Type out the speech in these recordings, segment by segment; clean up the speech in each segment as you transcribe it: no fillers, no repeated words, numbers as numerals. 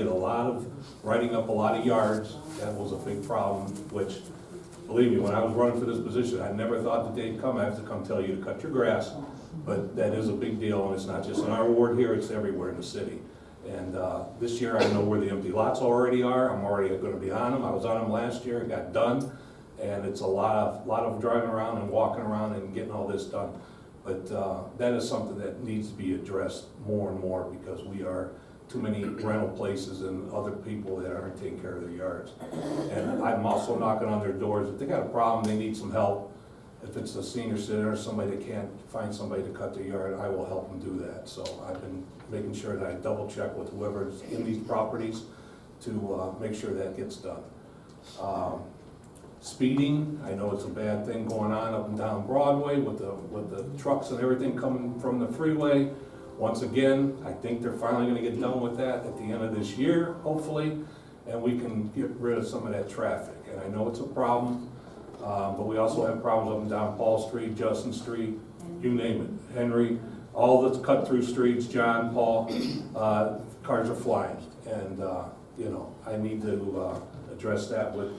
did a lot of writing up a lot of yards. That was a big problem, which, believe me, when I was running for this position, I never thought the day would come, I have to come tell you to cut your grass. But that is a big deal, and it's not just in our ward here, it's everywhere in the city. And this year I know where the empty lots already are. I'm already gonna be on them. I was on them last year, it got done. And it's a lot of driving around and walking around and getting all this done. But that is something that needs to be addressed more and more, because we are too many rental places and other people that aren't taking care of their yards. And I'm also knocking on their doors. If they got a problem, they need some help. If it's a senior citizen or somebody that can't find somebody to cut their yard, I will help them do that. So I've been making sure that I double check with whoever's in these properties to make sure that gets done. Speeding, I know it's a bad thing going on up and down Broadway with the trucks and everything coming from the freeway. Once again, I think they're finally gonna get done with that at the end of this year, hopefully, and we can get rid of some of that traffic. And I know it's a problem, but we also have problems up and down Paul Street, Justin Street, you name it, Henry, all the cut-through streets, John, Paul, cars are flying. And, you know, I need to address that with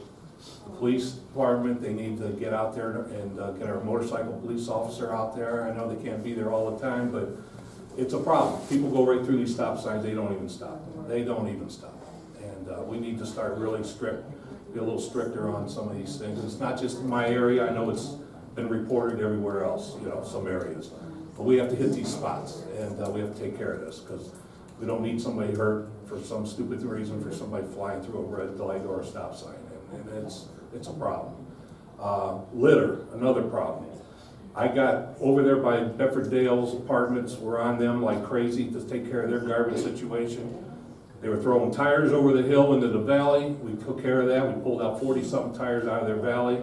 the police department. They need to get out there and get our motorcycle police officer out there. I know they can't be there all the time, but it's a problem. People go right through these stop signs, they don't even stop. They don't even stop. And we need to start really be a little stricter on some of these things. It's not just in my area, I know it's been reported everywhere else, you know, some areas. But we have to hit these spots, and we have to take care of this, because we don't need somebody hurt for some stupid reason, for somebody flying through a red light or a stop sign, and it's a problem. Litter, another problem. I got over there by Bedford Dale's apartments, we're on them like crazy to take care of their garbage situation. They were throwing tires over the hill into the valley. We took care of that. We pulled out 40-something tires out of their valley,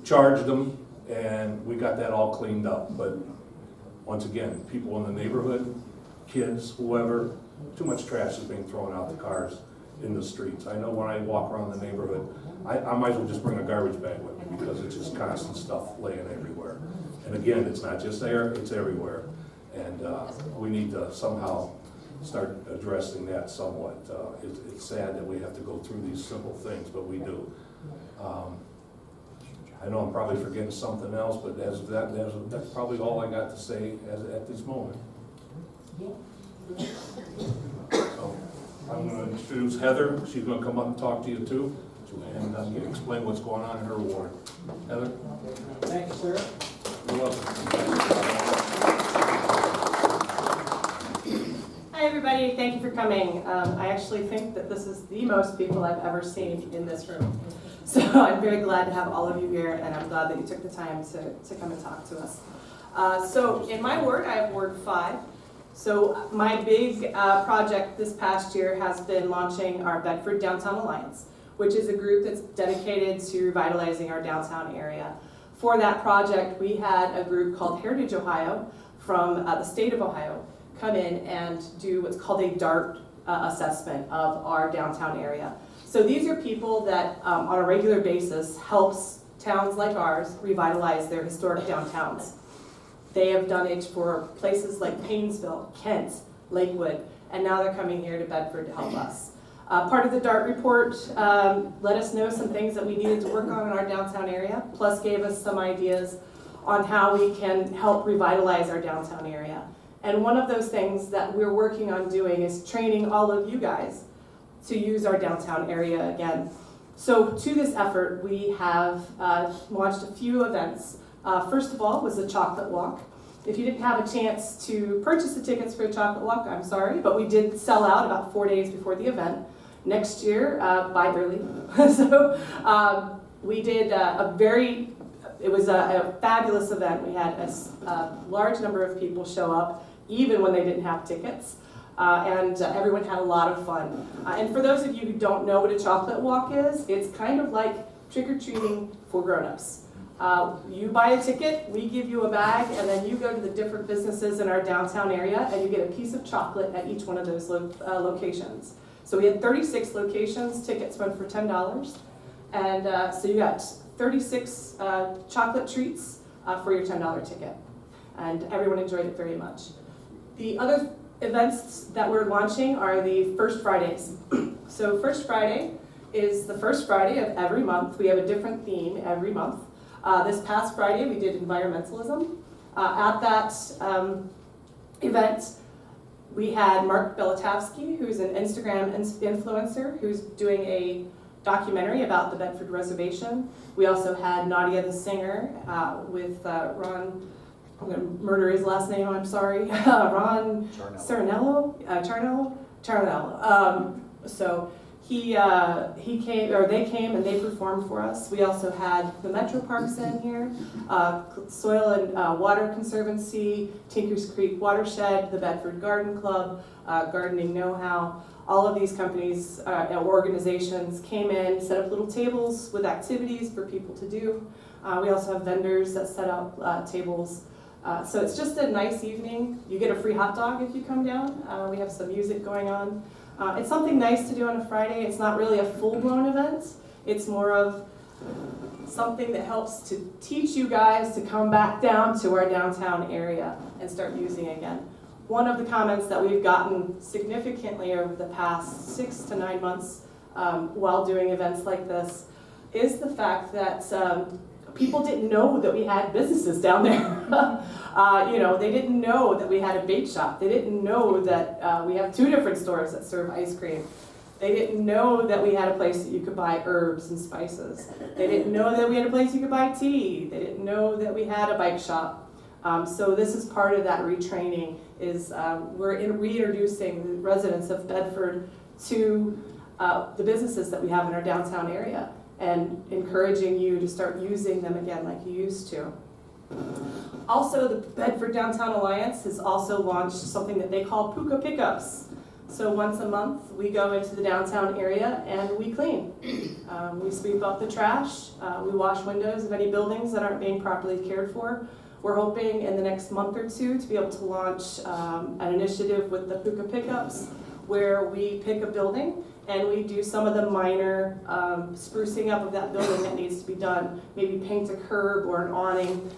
charged them, and we got that all cleaned up. But once again, people in the neighborhood, kids, whoever, too much trash is being thrown out the cars in the streets. I know when I walk around the neighborhood, I might as well just bring a garbage bag with me, because it's just constant stuff laying everywhere. And again, it's not just there, it's everywhere. And we need to somehow start addressing that somewhat. It's sad that we have to go through these simple things, but we do. I know I'm probably forgetting something else, but that's probably all I got to say at this moment. So I'm going to introduce Heather. She's going to come up and talk to you too, and explain what's going on in her ward. Heather? Thank you, sir. You're welcome. Hi everybody, thank you for coming. I actually think that this is the most people I've ever seen in this room. So I'm very glad to have all of you here, and I'm glad that you took the time to come and talk to us. So in my ward, I have Ward 5. So my big project this past year has been launching our Bedford Downtown Alliance, which is a group that's dedicated to revitalizing our downtown area. For that project, we had a group called Heritage Ohio from the state of Ohio come in and do what's called a DART assessment of our downtown area. So these are people that on a regular basis helps towns like ours revitalize their historic downtowns. They have done it for places like Painesville, Kent, Lakewood, and now they're coming here to Bedford to help us. Part of the DART report let us know some things that we needed to work on in our downtown area, plus gave us some ideas on how we can help revitalize our downtown area. And one of those things that we're working on doing is training all of you guys to use our downtown area again. So to this effort, we have launched a few events. First of all was the chocolate walk. If you didn't have a chance to purchase the tickets for the chocolate walk, I'm sorry, but we did sell out about 4 days before the event. Next year, buy early. So we did it was a fabulous event. We had a large number of people show up, even when they didn't have tickets. And everyone had a lot of fun. And for those of you who don't know what a chocolate walk is, it's kind of like trick-or-treating for grown-ups. You buy a ticket, we give you a bag, and then you go to the different businesses in our downtown area and you get a piece of chocolate at each one of those locations. So we had 36 locations, tickets went for $10, and so you got 36 chocolate treats for your $10 ticket. And everyone enjoyed it very much. The other events that we're launching are the First Fridays. So First Friday is the first Friday of every month. We have a different theme every month. This past Friday we did environmentalism. At that event we had Mark Belatowski, who's an Instagram influencer who's doing a documentary about the Bedford Reservation. We also had Nadia the singer with Ron, I'm going to murder his last name, I'm sorry, Ron Charnello. So he came, or they came and they performed for us. We also had the Metro Parks in here, Soil and Water Conservancy, Tinkers Creek Watershed, the Bedford Garden Club, Gardening Know-How. All of these companies and organizations came in, set up little tables with activities for people to do. We also have vendors that set up tables. So it's just a nice evening. You get a free hot dog if you come down. We have some music going on. It's something nice to do on a Friday. It's not really a full-blown event. It's more of something that helps to teach you guys to come back down to our downtown area and start using again. One of the comments that we've gotten significantly over the past 6 to 9 months while doing events like this is the fact that people didn't know that we had businesses down there. They didn't know that we had a bake shop. They didn't know that we have 2 different stores that serve ice cream. They didn't know that we had a place that you could buy herbs and spices. They didn't know that we had a place you could buy tea. They didn't know that we had a bike shop. So this is part of that retraining, is we're reintroducing the residents of Bedford to the businesses that we have in our downtown area and encouraging you to start using them again like you used to. Also, the Bedford Downtown Alliance has also launched something that they call Puka Pickups. So once a month we go into the downtown area and we clean. We sweep up the trash, we wash windows of any buildings that aren't being properly cared for. We're hoping in the next month or 2 to be able to launch an initiative with the Puka Pickups where we pick a building and we do some of the minor sprucing up of that building that needs to be done. Maybe paint a curb or an awning,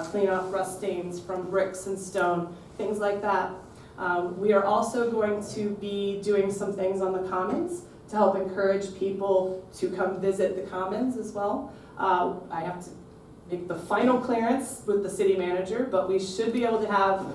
clean off rust stains from bricks and stone, things like that. We are also going to be doing some things on the Commons to help encourage people to come visit the Commons as well. I have to make the final clearance with the city manager, but we should be able to have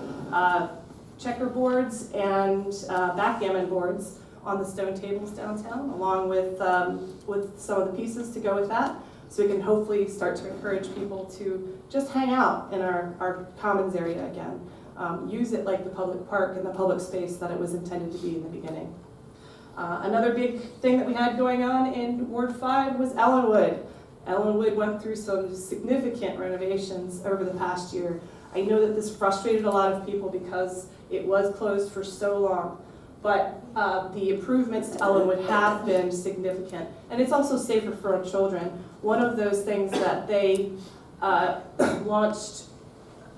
checkerboards and backgammon boards on the stone tables downtown, along with some of the pieces to go with that, so we can hopefully start to encourage people to just hang out in our Commons area again. Use it like the public park and the public space that it was intended to be in the beginning. Another big thing that we had going on in Ward 5 was Ellenwood. Ellenwood went through some significant renovations over the past year. I know that this frustrated a lot of people because it was closed for so long, but the improvements to Ellenwood have been significant, and it's also safer for our children. One of those things that they launched,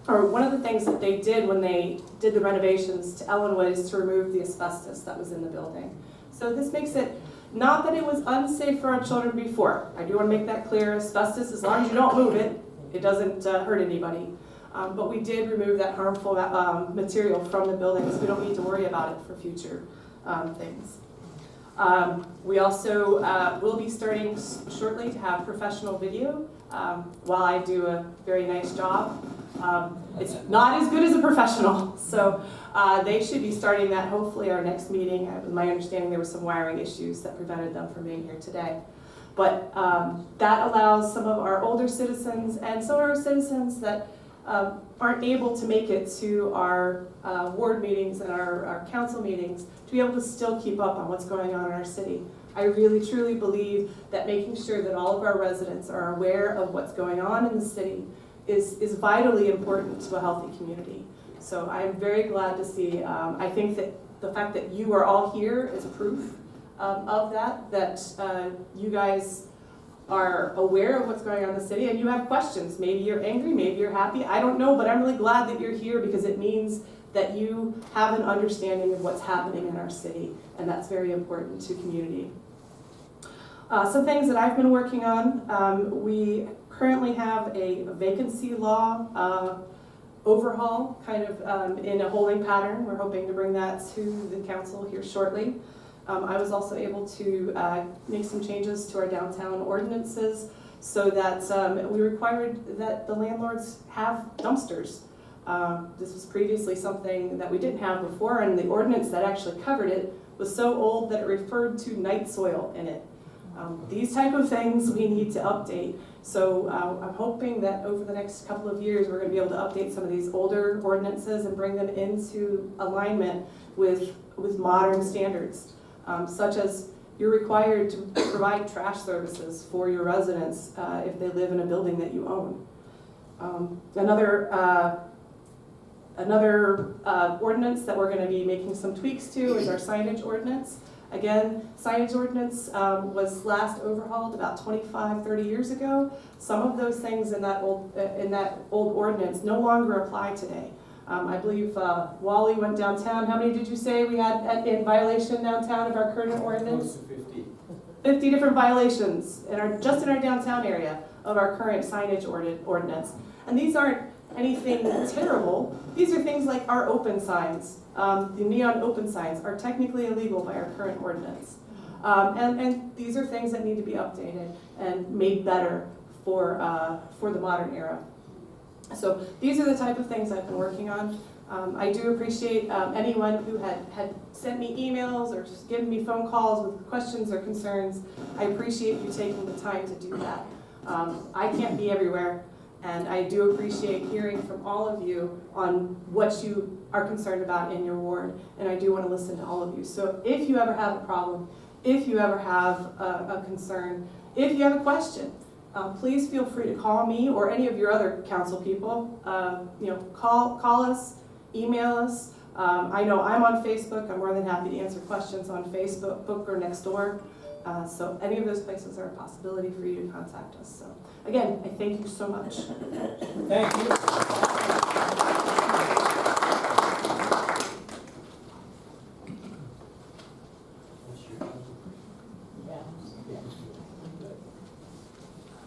or one of the things that they did when they did the renovations to Ellenwood is to remove the asbestos that was in the building. So this makes it, not that it was unsafe for our children before. I do want to make that clear. Asbestos, as long as you don't move it, it doesn't hurt anybody. But we did remove that harmful material from the building, so we don't need to worry about it for future things. We also will be starting shortly to have professional video. While I do a very nice job, it's not as good as a professional. So they should be starting that hopefully our next meeting. My understanding there were some wiring issues that prevented them from being here today. But that allows some of our older citizens and some of our citizens that aren't able to make it to our ward meetings and our council meetings to be able to still keep up on what's going on in our city. I really truly believe that making sure that all of our residents are aware of what's going on in the city is vitally important to a healthy community. So I'm very glad to see, I think that the fact that you are all here is proof of that you guys are aware of what's going on in the city and you have questions. Maybe you're angry, maybe you're happy, I don't know, but I'm really glad that you're here because it means that you have an understanding of what's happening in our city, and that's very important to community. Some things that I've been working on, we currently have a vacancy law overhaul, kind of in a holding pattern. We're hoping to bring that to the council here shortly. I was also able to make some changes to our downtown ordinances so that we required that the landlords have dumpsters. This was previously something that we didn't have before, and the ordinance that actually covered it was so old that it referred to night soil in it. These type of things we need to update. So I'm hoping that over the next couple of years we're going to be able to update some of these older ordinances and bring them into alignment with modern standards, such as you're required to provide trash services for your residents if they live in a building that you own. Another ordinance that we're going to be making some tweaks to is our signage ordinance. Again, signage ordinance was last overhauled about 25-30 years ago. Some of those things in that old ordinance no longer apply today. I believe Wally went downtown. How many did you say we had in violation downtown of our current ordinance? Close to 50. 50 different violations just in our downtown area of our current signage ordinance. And these aren't anything terrible. These are things like our open signs. The neon open signs are technically illegal by our current ordinance. And these are things that need to be updated and made better for the modern era. So these are the type of things I've been working on. I do appreciate anyone who had sent me emails or just given me phone calls with questions or concerns. I appreciate you taking the time to do that. I can't be everywhere, and I do appreciate hearing from all of you on what you are concerned about in your ward, and I do want to listen to all of you. So if you ever have a problem, if you ever have a concern, if you have a question, please feel free to call me or any of your other council people. Call us, email us. I know I'm on Facebook. I'm more than happy to answer questions on Facebook or Nextdoor. So any of those places are a possibility for you to contact us. So again, I thank you so much. Thank you.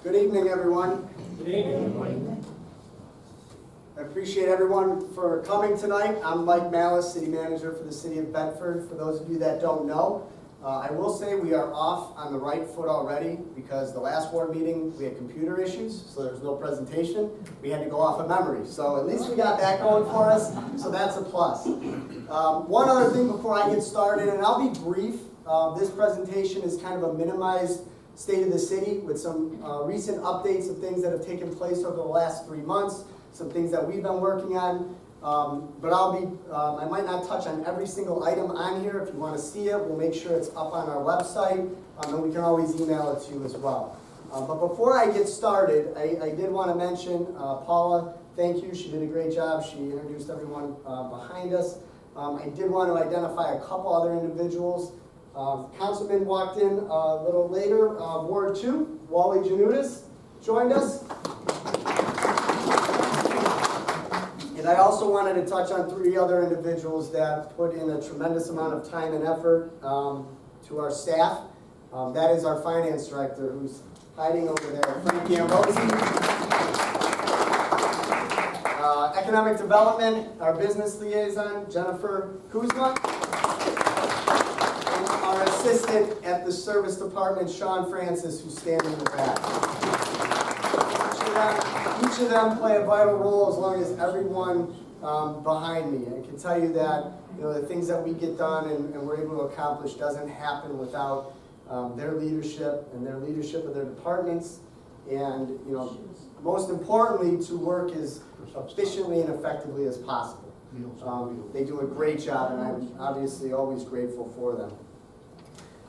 Good evening, everyone. Good evening. I appreciate everyone for coming tonight. I'm Mike Malice, City Manager for the City of Bedford. For those of you that don't know, I will say we are off on the right foot already because the last ward meeting we had computer issues, so there was no presentation. We had to go off of memory. So at least we got that going for us, so that's a plus. One other thing before I get started, and I'll be brief. This presentation is kind of a minimized state of the city with some recent updates of things that have taken place over the last 3 months, some things that we've been working on. But I might not touch on every single item on here. If you want to see it, we'll make sure it's up on our website, and we can always email it to you as well. But before I get started, I did want to mention Paula. Thank you. She did a great job. She introduced everyone behind us. I did want to identify a couple other individuals. Councilman walked in a little later, Ward 2, Wally Janudis, joined us. And I also wanted to touch on 3 other individuals that put in a tremendous amount of time and effort to our staff. That is our finance director, who's hiding over there, Frankie Ambrose. Economic development, our business liaison, Jennifer Kuzma. Our assistant at the service department, Sean Francis, who's standing in the back. Each of them play a vital role as long as everyone behind me. I can tell you that the things that we get done and we're able to accomplish doesn't happen without their leadership and their leadership of their departments, and most importantly, to work as efficiently and effectively as possible. They do a great job, and I'm obviously always grateful for them.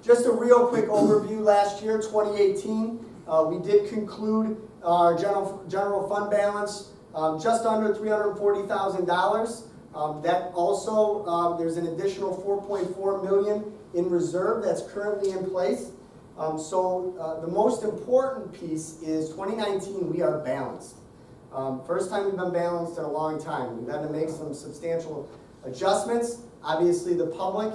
Just a real quick overview. Last year, 2018, we did conclude our general fund balance just under $340,000. That also, there's an additional $4.4 million in reserve that's currently in place. So the most important piece is 2019, we are balanced. First time we've been balanced in a long time. We've had to make some substantial adjustments. Obviously, the public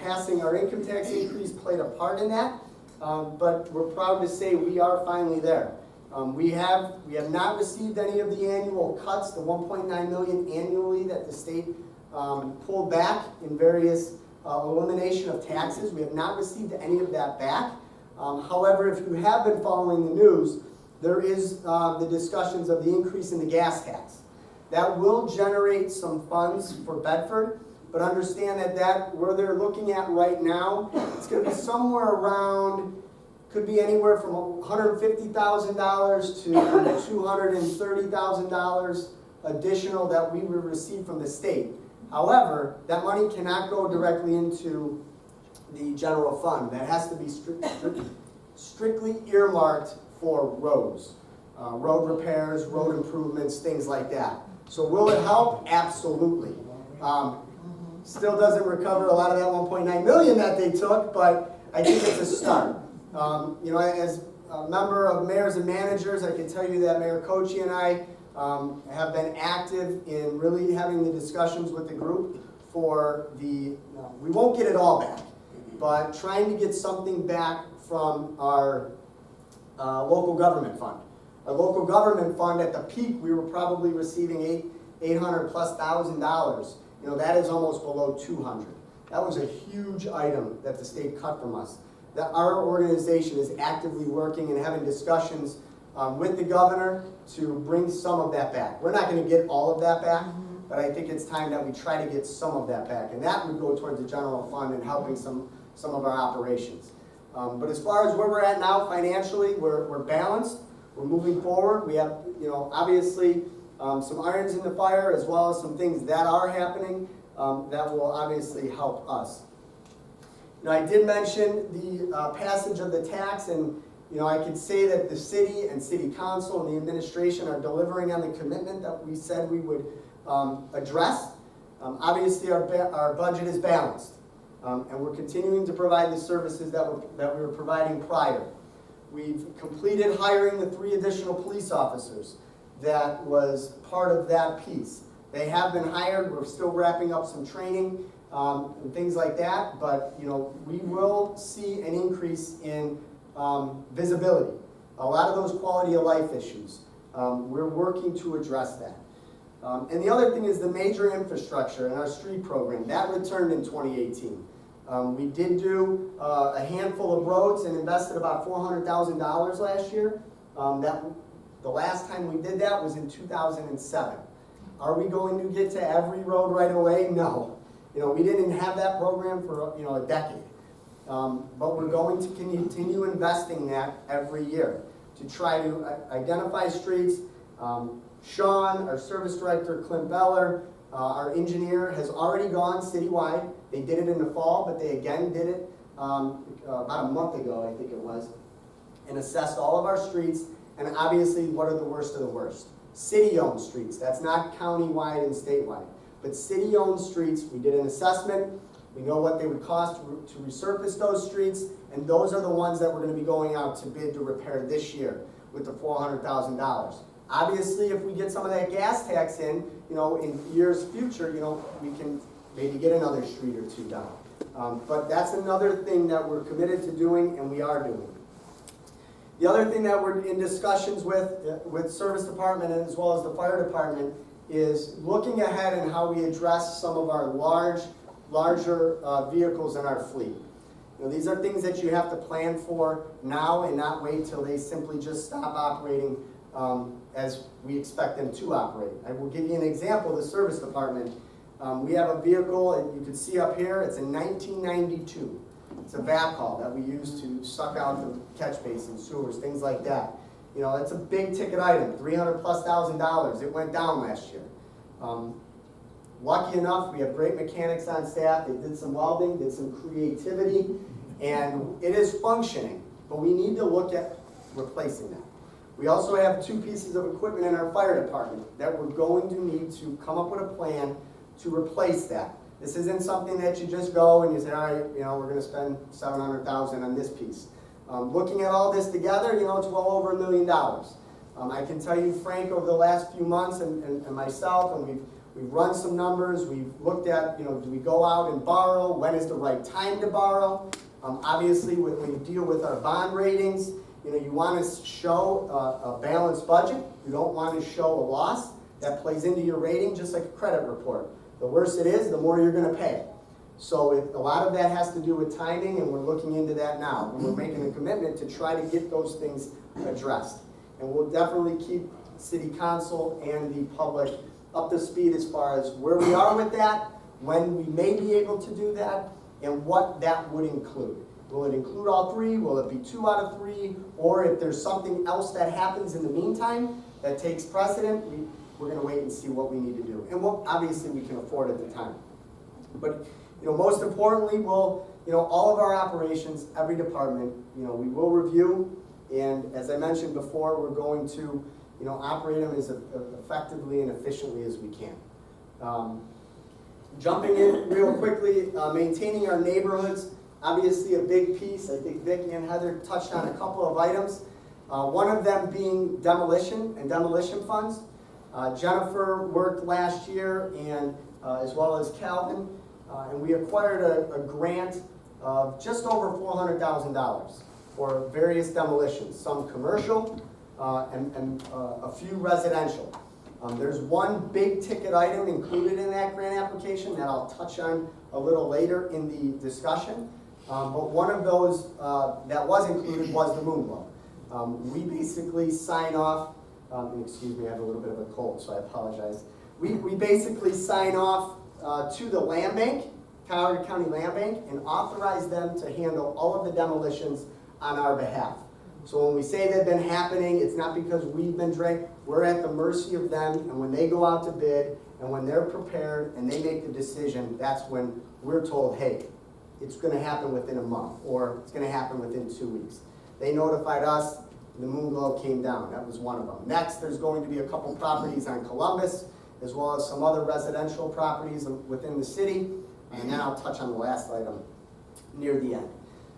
passing our income tax increase played a part in that, but we're proud to say we are finally there. We have not received any of the annual cuts, the 1.9 million annually that the state pulled back in various elimination of taxes. We have not received any of that back. However, if you have been following the news, there is the discussions of the increase in the gas tax. That will generate some funds for Bedford, but understand that where they're looking at right now, it's going to be somewhere around, could be anywhere from $150,000 to $230,000 additional that we would receive from the state. However, that money cannot go directly into the general fund. That has to be strictly earmarked for roads, road repairs, road improvements, things like that. So will it help? Absolutely. Still doesn't recover a lot of that 1.9 million that they took, but I think it's a start. You know, as a member of mayors and managers, I can tell you that Mayor Kochi and I have been active in really having the discussions with the group for the, we won't get it all back, but trying to get something back from our local government fund. Our local government fund, at the peak, we were probably receiving $800,000+. You know, that is almost below 200. That was a huge item that the state cut from us. That our organization is actively working and having discussions with the governor to bring some of that back. We're not going to get all of that back, but I think it's time that we try to get some of that back. And that would go towards the general fund and helping some of our operations. But as far as where we're at now financially, we're balanced. We're moving forward. We have, you know, obviously some irons in the fire, as well as some things that are happening that will obviously help us. Now, I did mention the passage of the tax, and you know, I can say that the city and city council and the administration are delivering on the commitment that we said we would address. Obviously, our budget is balanced, and we're continuing to provide the services that we were providing prior. We've completed hiring the 3 additional police officers. That was part of that piece. They have been hired. We're still wrapping up some training and things like that, but you know, we will see an increase in visibility. A lot of those quality of life issues. We're working to address that. And the other thing is the major infrastructure in our street program. That returned in 2018. We did do a handful of roads and invested about $400,000 last year. The last time we did that was in 2007. Are we going to get to every road right away? No. You know, we didn't have that program for, you know, a decade. But we're going to continue investing that every year to try to identify streets. Sean, our service director, Clint Beller, our engineer, has already gone citywide. They did it in the fall, but they again did it about a month ago, I think it was, and assessed all of our streets. And obviously, what are the worst of the worst? City-owned streets. That's not county-wide and statewide. But city-owned streets, we did an assessment. We know what they would cost to resurface those streets. And those are the ones that we're going to be going out to bid to repair this year with the $400,000. Obviously, if we get some of that gas tax in, you know, in years future, you know, we can maybe get another street or 2 done. But that's another thing that we're committed to doing, and we are doing. The other thing that we're in discussions with service department as well as the fire department is looking ahead and how we address some of our larger vehicles in our fleet. You know, these are things that you have to plan for now and not wait till they simply just stop operating as we expect them to operate. I will give you an example. The service department, we have a vehicle, and you can see up here, it's a 1992. It's a backhaul that we use to suck out the catch basins, sewers, things like that. You know, it's a big ticket item, $300,000+. It went down last year. Lucky enough, we have great mechanics on staff. They did some welding, did some creativity, and it is functioning. But we need to look at replacing that. We also have 2 pieces of equipment in our fire department that we're going to need to come up with a plan to replace that. This isn't something that you just go and you say, all right, you know, we're going to spend $700,000 on this piece. Looking at all this together, you know, it's well over $1 million. I can tell you, Frank, over the last few months, and myself, and we've run some numbers. We've looked at, you know, do we go out and borrow? When is the right time to borrow? Obviously, when you deal with our bond ratings, you you want to show a balanced budget. You don't want to show a loss. That plays into your rating just like a credit report. The worse it is, the more you're going to pay. So a lot of that has to do with timing, and we're looking into that now. And we're making a commitment to try to get those things addressed. And we'll definitely keep City Council and the public up to speed as far as where we are with that, when we may be able to do that, and what that would include. Will it include all three? Will it be 2 out of 3? Or if there's something else that happens in the meantime that takes precedent, we're going to wait and see what we need to do. And what obviously we can afford at the time. But most importantly, we'll, all of our operations, every department, we will review. And as I mentioned before, we're going to, operate them as effectively and efficiently as we can. Jumping in real quickly, maintaining our neighborhoods, obviously a big piece. I think Vicki and Heather touched on a couple of items. One of them being demolition and demolition funds. Jennifer worked last year, and as well as Calvin, and we acquired a grant of just over $400,000 for various demolitions, some commercial and a few residential. There's one big ticket item included in that grant application that I'll touch on a little later in the discussion. But one of those that was included was the moon glow. We basically sign off, excuse me, I have a little bit of a cold, so I apologize. We basically sign off to the land bank, Cuyahoga County Land Bank, and authorize them to handle all of the demolitions on our behalf. So when we say they've been happening, it's not because we've been dragged. We're at the mercy of them, and when they go out to bid, and when they're prepared and they make the decision, that's when we're told, hey, it's going to happen within a month, or it's going to happen within 2 weeks. They notified us, the moon glow came down. That was one of them. Next, there's going to be a couple properties on Columbus, as well as some other residential properties within the city. And then I'll touch on the last item near the end.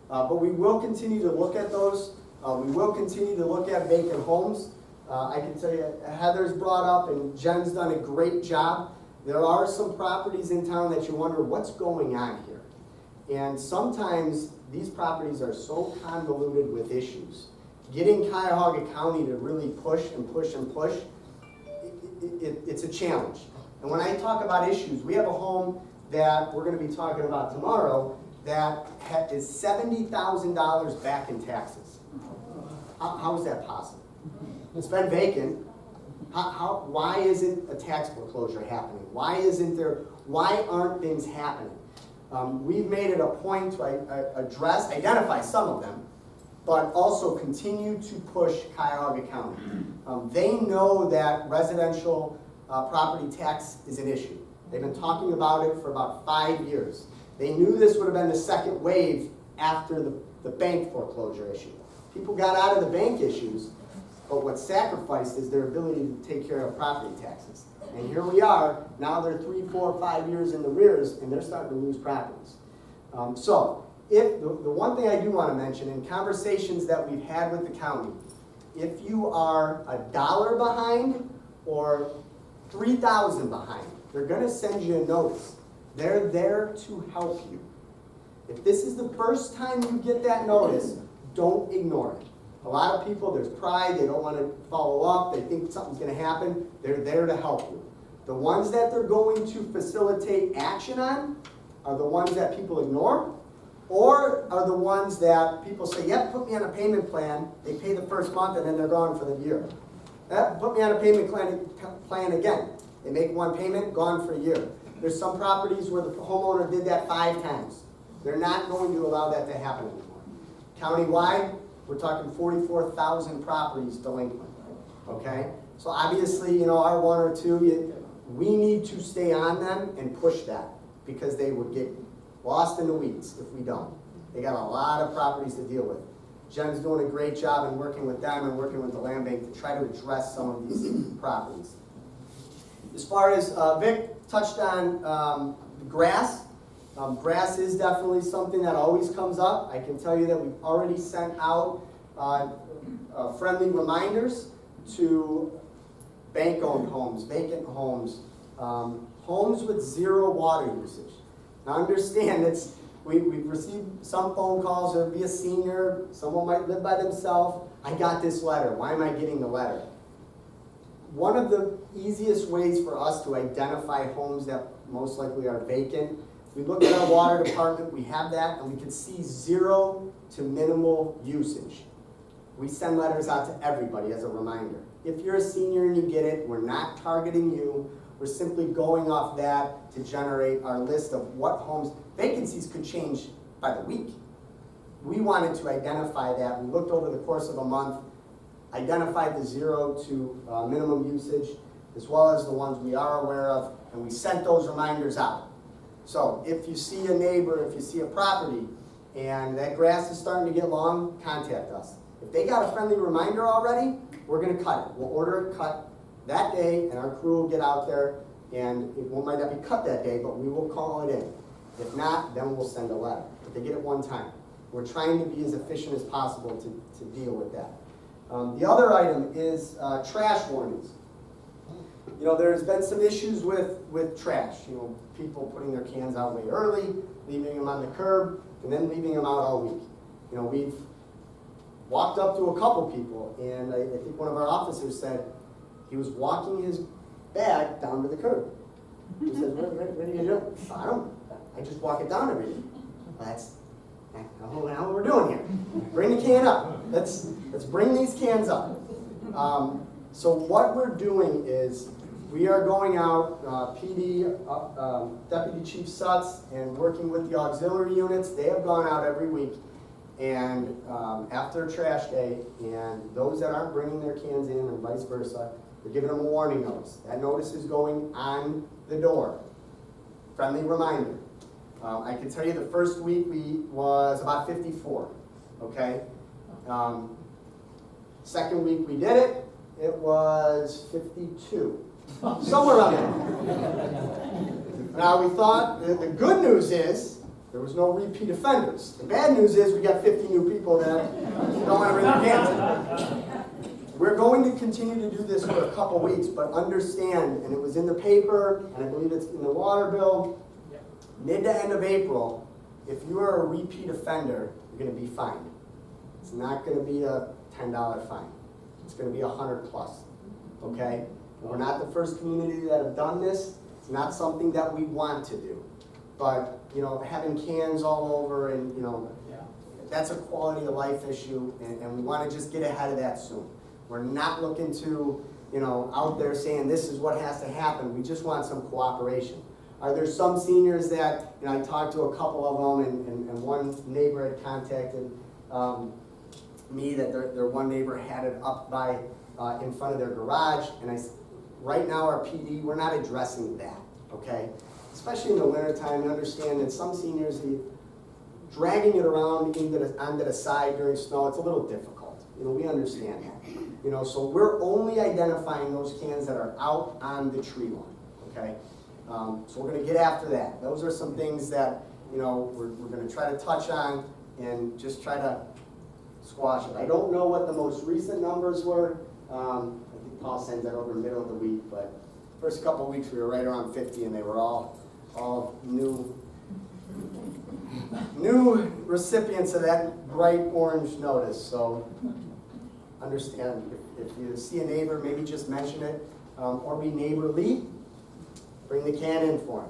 But we will continue to look at those. We will continue to look at vacant homes. I can tell you, Heather's brought up, and Jen's done a great job. There are some properties in town that you wonder what's going on here. And sometimes these properties are so convoluted with issues. Getting Cuyahoga County to really push and push and push, it's a challenge. And when I talk about issues, we have a home that we're going to be talking about tomorrow that is $70,000 back in taxes. How is that possible? It's been vacant. Why isn't a tax foreclosure happening? Why aren't things happening? We've made it a point to identify some of them, but also continue to push Cuyahoga County. They know that residential property tax is an issue. They've been talking about it for about 5 years. They knew this would have been the second wave after the bank foreclosure issue. People got out of the bank issues, but what's sacrificed is their ability to take care of property taxes. And here we are, now they're 3, 4, 5 years in the rears, and they're starting to lose properties. So, if the one thing I do want to mention, in conversations that we've had with the county, if you are $1 behind or 3,000 behind, they're going to send you a notice. They're there to help you. If this is the first time you get that notice, don't ignore it. A lot of people, there's pride, they don't want to follow up, they think something's going to happen. They're there to help you. The ones that they're going to facilitate action on are the ones that people ignore, or are the ones that people say, yep, put me on a payment plan. They pay the first month and then they're gone for the year. Put me on a payment plan again. They make one payment, gone for a year. There's some properties where the homeowner did that 5 times. They're not going to allow that to happen anymore. Countywide, we're talking 44,000 properties delinquent, okay? So obviously, our 1 or 2, we need to stay on them and push that, because they would get lost in the weeds if we don't. They got a lot of properties to deal with. Jen's doing a great job in working with them and working with the land bank to try to address some of these properties. As far as Vic touched on grass, grass is definitely something that always comes up. I can tell you that we've already sent out friendly reminders to bank-owned homes, vacant homes, homes with 0 water usage. Now understand, We've received some phone calls, there'll be a senior, someone might live by themselves, I got this letter, why am I getting the letter? One of the easiest ways for us to identify homes that most likely are vacant, we look at our water department, we have that, and we can see 0 to minimal usage. We send letters out to everybody as a reminder. If you're a senior and you get it, we're not targeting you. We're simply going off that to generate our list of what homes, vacancies could change by the week. We wanted to identify that. We looked over the course of a month, identified the 0 to minimum usage, as well as the ones we are aware of, and we sent those reminders out. So if you see a neighbor, if you see a property, and that grass is starting to get long, contact us. If they got a friendly reminder already, we're gonna cut it. We'll order it cut that day, and our crew will get out there, and it might not be cut that day, but we will call it in. If not, then we'll send a letter. But they get it one time. We're trying to be as efficient as possible to deal with that. The other item is trash warnings. You know, there's been some issues with trash. You know, people putting their cans out way early, leaving them on the curb, and then leaving them out all week. You know, we've walked up to a couple people, and I think one of our officers said he was walking his bag down to the curb. He says, what are you doing? I just walk it down every day. Well, that's what we're doing here. Bring the can up. Let's bring these cans up. So what we're doing is we are going out, PD, Deputy Chief Sutz, and working with the auxiliary units. They have gone out every week, and after trash day, and those that aren't bringing their cans in, and vice versa, they're giving them a warning notice. That notice is going on the door. Friendly reminder. I can tell you the first week was about 54, okay? Second week we did it, it was 52. Somewhere around there. Now we thought, the good news is, there was no repeat offenders. The bad news is we got 50 new people that don't want to bring their cans in. We're going to continue to do this for a couple weeks, but understand, and it was in the paper, and I believe it's in the water bill, mid to end of April, if you are a repeat offender, you're going to be fined. It's not going to be a $10 fine. It's going to be $100 plus, okay? We're not the first community that have done this. It's not something that we want to do. But, you know, having cans all over and, you know, that's a quality of life issue, and we want to just get ahead of that soon. We're not looking to, you know, out there saying this is what has to happen. We just want some cooperation. Are there some seniors that, you know, I talked to a couple of them, and one neighbor had contacted me that their one neighbor had it up by, in front of their garage, and right now our PD, we're not addressing that, okay? Especially in the wintertime, we understand that some seniors, dragging it around onto the side during snow, it's a little difficult. You know, we understand that. You know, so we're only identifying those cans that are out on the tree line, okay? So we're going to get after that. Those are some things that, you know, we're going to try to touch on and just try to squash it. I don't know what the most recent numbers were. I think Paul sends that over in the middle of the week, but first couple of weeks we were right around 50, and they were all new recipients of that bright orange notice. So understand, if you see a neighbor, maybe just mention it, or be neighborly. Bring the can in for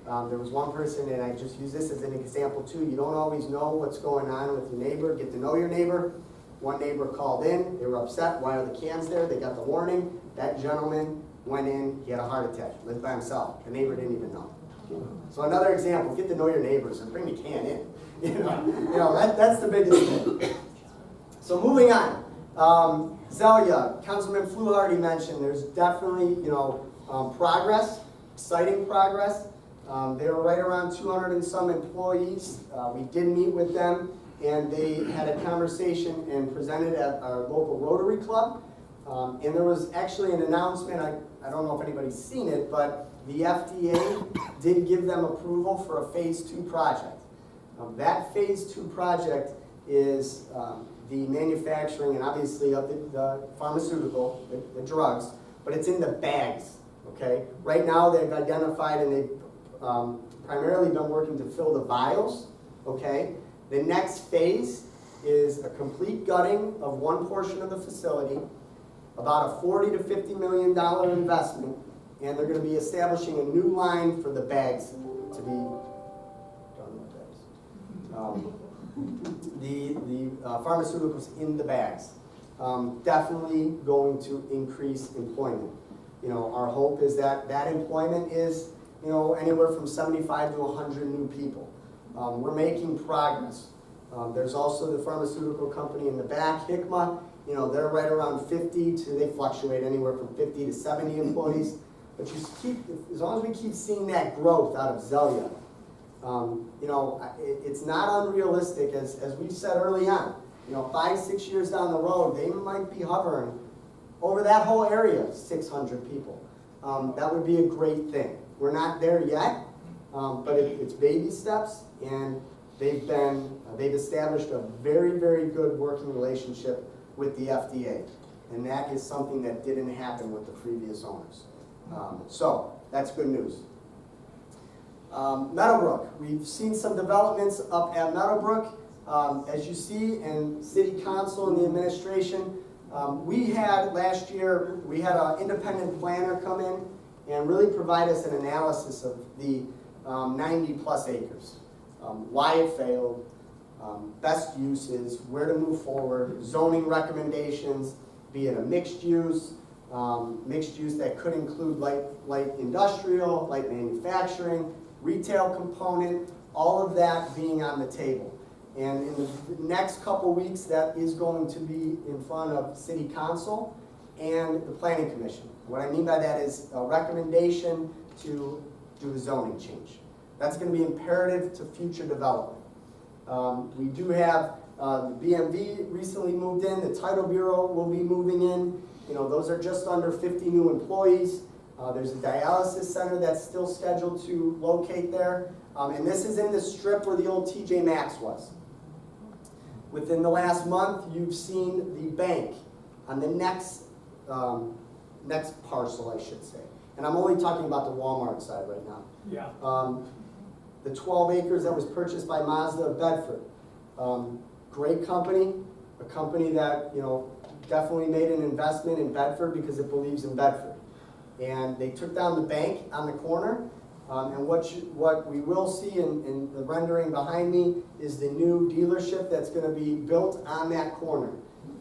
them. There was one person, and I just use this as an example too, you don't always know what's going on with your neighbor. Get to know your neighbor. One neighbor called in, they were upset, why are the cans there? They got the warning. That gentleman went in, he had a heart attack, lived by himself. The neighbor didn't even know. So another example, get to know your neighbors and bring the can in. You know that's the biggest thing. So moving on. Zelia, Councilman Fluharty mentioned there's definitely, you know, progress. Exciting progress. They were right around 200 and some employees. We did meet with them, and they had a conversation and presented at our local Rotary Club. And there was actually an announcement, I don't know if anybody's seen it, but the FDA did give them approval for a phase 2 project. That phase 2 project is the manufacturing and obviously of the pharmaceutical, the drugs, but it's in the bags. Okay. Right now they've identified and they've primarily been working to fill the vials. okay? The next phase is a complete gutting of one portion of the facility, about a $40 to $50 million investment, and they're gonna be establishing a new line for the bags to be done with bags. The pharmaceuticals in the bags. Definitely going to increase employment. You know, our hope is that that employment is, you know, anywhere from 75 to 100 new people. We're making progress. There's also the pharmaceutical company in the back, Hikma. You know, they're right around 50 to, they fluctuate anywhere from 50 to 70 employees. But you keep, as long as we keep seeing that growth out of Zelia, you know, it's not unrealistic, as we said early on. You know, 5, 6 years down the road, they might be hovering over that whole area, 600 people. That would be a great thing. We're not there yet, but it's baby steps, and they've established a very, very good working relationship with the FDA, and that is something that didn't happen with the previous owners. So that's good news. Meadowbrook, we've seen some developments up at Meadowbrook. As you see, in City Council and the administration, we had last year, we had an independent planner come in and really provide us an analysis of the 90 plus acres. Why it failed, best uses, where to move forward, zoning recommendations, be it a mixed use that could include light industrial, light manufacturing, retail component, all of that being on the table. And in the next couple weeks, that is going to be in front of City Council and the Planning Commission. What I mean by that is a recommendation to do a zoning change. That's going to be imperative to future development. We do have the BMV recently moved in, the Title Bureau will be moving in. You know, those are just under 50 new employees. There's a dialysis center that's still scheduled to locate there. And this is in the strip where the old TJ Maxx was. Within the last month, you've seen the bank on the next parcel, I should say. And I'm only talking about the Walmart side right now. Yeah. The 12 acres that was purchased by Mazda of Bedford. Great company, a company that, you know, definitely made an investment in Bedford because it believes in Bedford. And they took down the bank on the corner. And what we will see in the rendering behind me is the new dealership that's going to be built on that corner.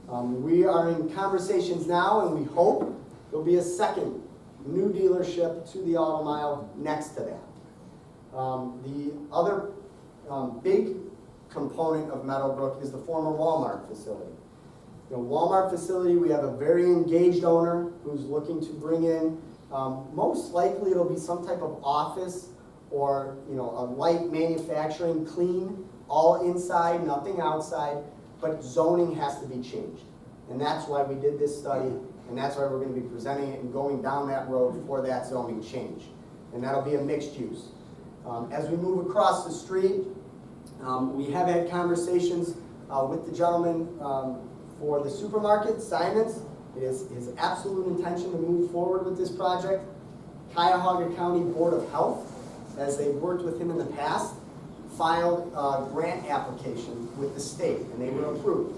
We are in conversations now, and we hope there'll be a second new dealership to the Auto Mile next to that. The other big component of Meadowbrook is the former Walmart facility. The Walmart facility, we have a very engaged owner who's looking to bring in, most likely it'll be some type of office or, you know, a light manufacturing, clean, all inside, nothing outside, but zoning has to be changed. And that's why we did this study, and that's why we're going to be presenting it and going down that road for that zoning change. And that'll be a mixed use. As we move across the street, we have had conversations with the gentleman for the supermarket, Simon's. It is his absolute intention to move forward with this project. Cuyahoga County Board of Health, as they've worked with him in the past, filed a grant application with the state, and they were approved.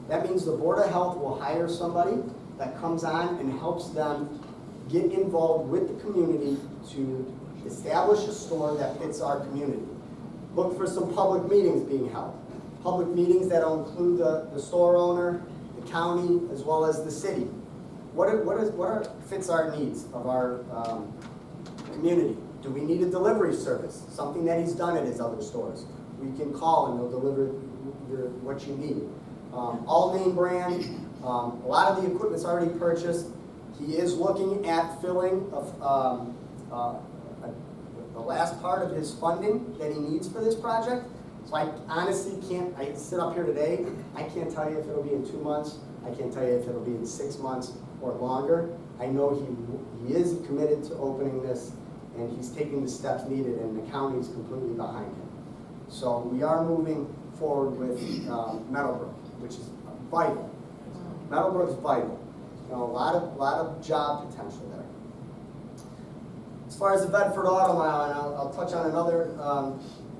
That means the Board of Health will hire somebody that comes on and helps them get involved with the community to establish a store that fits our community. Look for some public meetings being held. Public meetings that'll include the store owner, the county, as well as the city. What fits our needs of our community? Do we need a delivery service? Something that he's done at his other stores. We can call and they'll deliver what you need. All name brand. A lot of the equipment's already purchased. He is looking at filling the last part of his funding that he needs for this project. So I honestly can't, I sit up here today, I can't tell you if it'll be in 2 months, I can't tell you if it'll be in 6 months or longer. I know he is committed to opening this, and he's taking the steps needed, and the county is completely behind him. So we are moving forward with Meadowbrook, which is vital. Meadowbrook is vital. You know, a lot of job potential there. As far as the Bedford Auto Mile, and I'll touch on another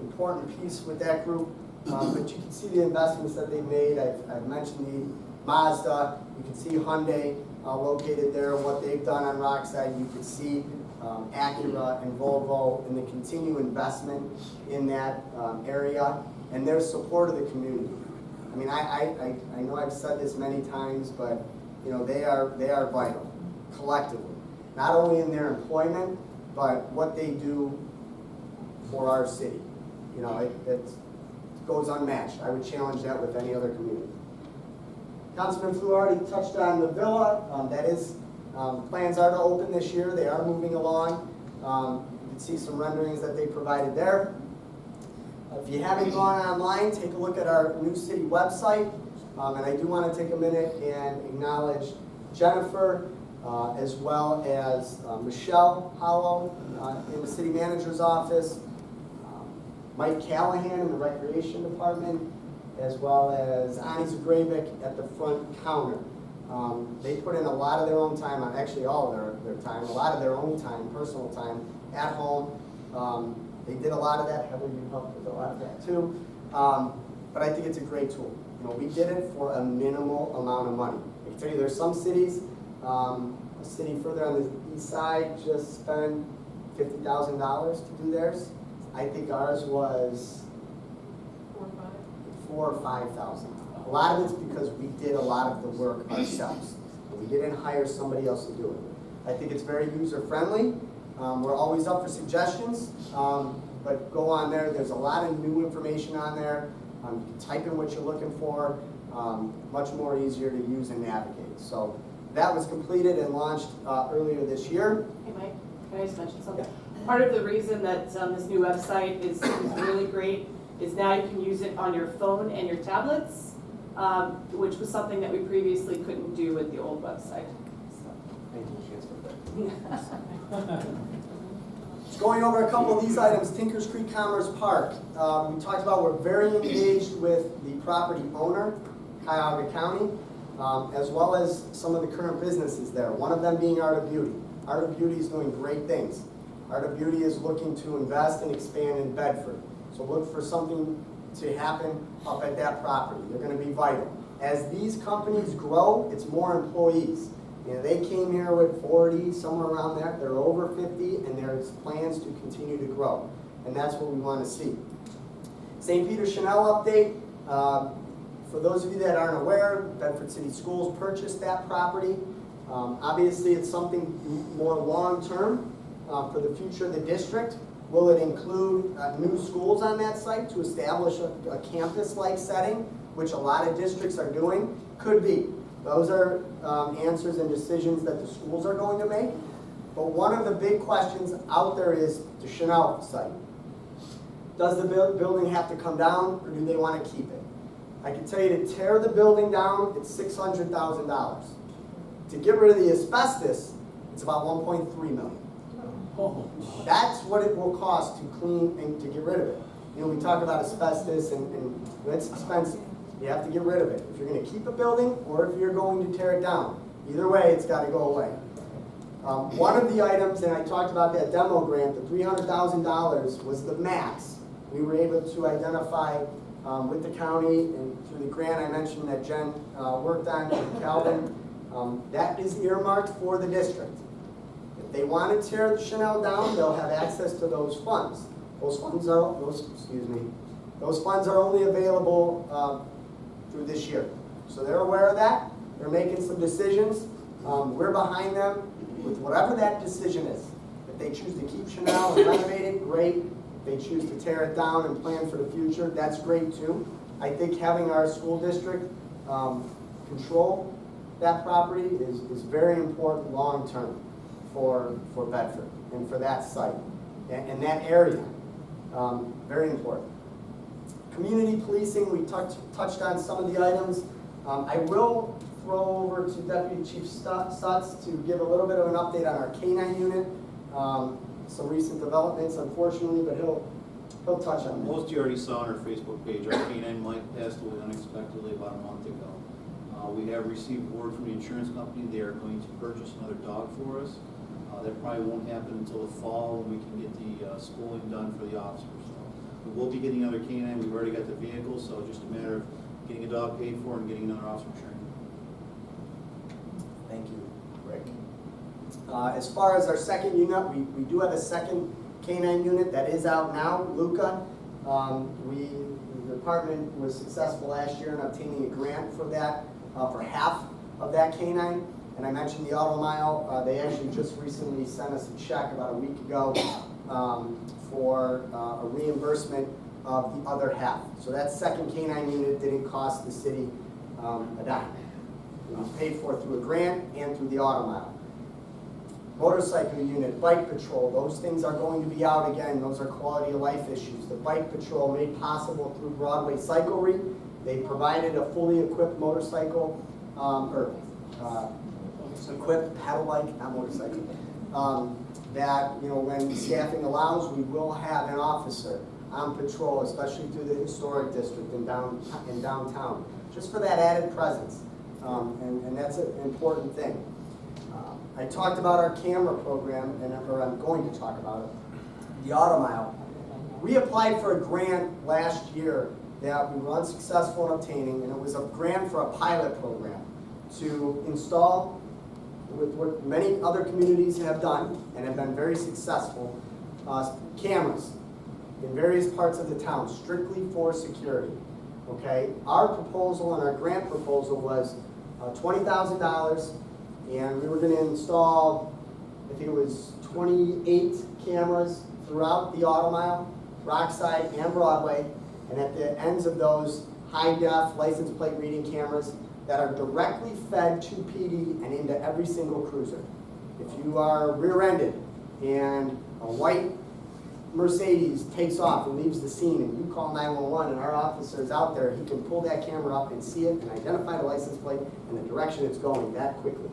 important piece with that group, but you can see the investments that they've made. I've mentioned the Mazda, you can see Hyundai located there, what they've done on Rockside. You can see Acura and Volvo and the continued investment in that area and their support of the community. I mean, I know I've said this many times, but you know, they are vital collectively, not only in their employment, but what they do for our city. You know, it goes unmatched. I would challenge that with any other community. Councilman Flew already touched on the villa. That is, plans are to open this year. They are moving along. You can see some renderings that they provided there. If you haven't gone online, take a look at our new city website. And I do want to take a minute and acknowledge Jennifer, as well as Michelle Howell in the city manager's office, Mike Callahan in the recreation department, as well as Ani Zagrevic at the front counter. They put in a lot of their own time on, actually all of their time, a lot of their own time, personal time at home. They did a lot of that. Heather, you helped with a lot of that too. But I think it's a great tool. You know, we did it for a minimal amount of money. I can tell you there's some cities, a city further on the east side just spent $50,000 to do theirs. I think ours was $4,000 or $5,000. A lot of it's because we did a lot of the work ourselves. We didn't hire somebody else to do it. I think it's very user-friendly. We're always up for suggestions, but go on there. There's a lot of new information on there. You can type in what you're looking for. Much more easier to use and navigate. So that was completed and launched earlier this year. Hey Mike, can I just mention something? Part of the reason that this new website is really great is now you can use it on your phone and your tablets, which was something that we previously couldn't do with the old website. Thank you, Chancellor. Just going over a couple of these items, Tinkers Creek Commerce Park. We talked about we're very engaged with the property owner, Cuyahoga County, as well as some of the current businesses there, one of them being Art of Beauty. Art of Beauty is doing great things. Art of Beauty is looking to invest and expand in Bedford. So look for something to happen up at that property. They're going to be vital. As these companies grow, it's more employees. You know, they came here with 40, somewhere around there. They're over 50, and there's plans to continue to grow. And that's what we want to see. St. Peter Chanel update. For those of you that aren't aware, Bedford City Schools purchased that property. Obviously, it's something more long-term for the future of the district. Will it include new schools on that site to establish a campus-like setting, which a lot of districts are doing? Could be. Those are answers and decisions that the schools are going to make. But one of the big questions out there is the Chanel site. Does the building have to come down, or do they want to keep it? I can tell you to tear the building down, it's $600,000. To get rid of the asbestos, it's about $1.3 million. That's what it will cost to clean and to get rid of it. You know, we talk about asbestos and it's expensive. You have to get rid of it. If you're going to keep a building or if you're going to tear it down. Either way, it's got to go away. One of the items, and I talked about that demo grant, the $300,000 was the max. We were able to identify with the county and through the grant I mentioned that Jen worked on with Calvin. That is earmarked for the district. If they want to tear the Chanel down, they'll have access to those funds. Those funds are only available through this year. So they're aware of that. They're making some decisions. We're behind them with whatever that decision is. If they choose to keep Chanel and renovate it, great. If they choose to tear it down and plan for the future, that's great too. I think having our school district control that property is very important long term for Bedford and for that site and that area. Very important. Community policing, we touched on some of the items. I will throw over to Deputy Chief Stutz to give a little bit of an update on our K-9 unit. Some recent developments, unfortunately, but he'll touch on that. Most of you already saw on our Facebook page, our K-9 Mike passed away unexpectedly about a month ago. We have received word from the insurance company they are going to purchase another dog for us. That probably won't happen until the fall when we can get the schooling done for the officers. So we will be getting another canine. We've already got the vehicle, so just a matter of getting a dog paid for and getting another officer trained. Thank you, Rick. As far as our second unit, we do have a second canine unit that is out now, Luca. The department was successful last year in obtaining a grant for that, for half of that canine. And I mentioned the auto mile. They actually just recently sent us a check about a week ago for a reimbursement of the other half. So that second canine unit didn't cost the city a dime. It was paid for through a grant and through the auto mile. Motorcycle unit, bike patrol, those things are going to be out again. Those are quality of life issues. The bike patrol made possible through Broadway Cyclery. They provided a fully equipped motorcycle, equipped pedal bike, not motorcycle, that, you know, when staffing allows, we will have an officer on patrol, especially through the historic district in downtown, just for that added presence. And that's an important thing. I talked about our camera program, or I'm going to talk about it, the auto mile. We applied for a grant last year that we were unsuccessful in obtaining, and it was a grant for a pilot program to install, with what many other communities have done and have been very successful, cameras in various parts of the town, strictly for security. Okay, our proposal and our grant proposal was $20,000, and we were going to install, I think it was 28 cameras throughout the auto mile, Rockside and Broadway, and at the ends of those, high-def license plate reading cameras that are directly fed to PD and into every single cruiser. If you are rear-ended and a white Mercedes takes off and leaves the scene and you call 911 and our officer is out there, he can pull that camera up and see it and identify the license plate and the direction it's going that quickly.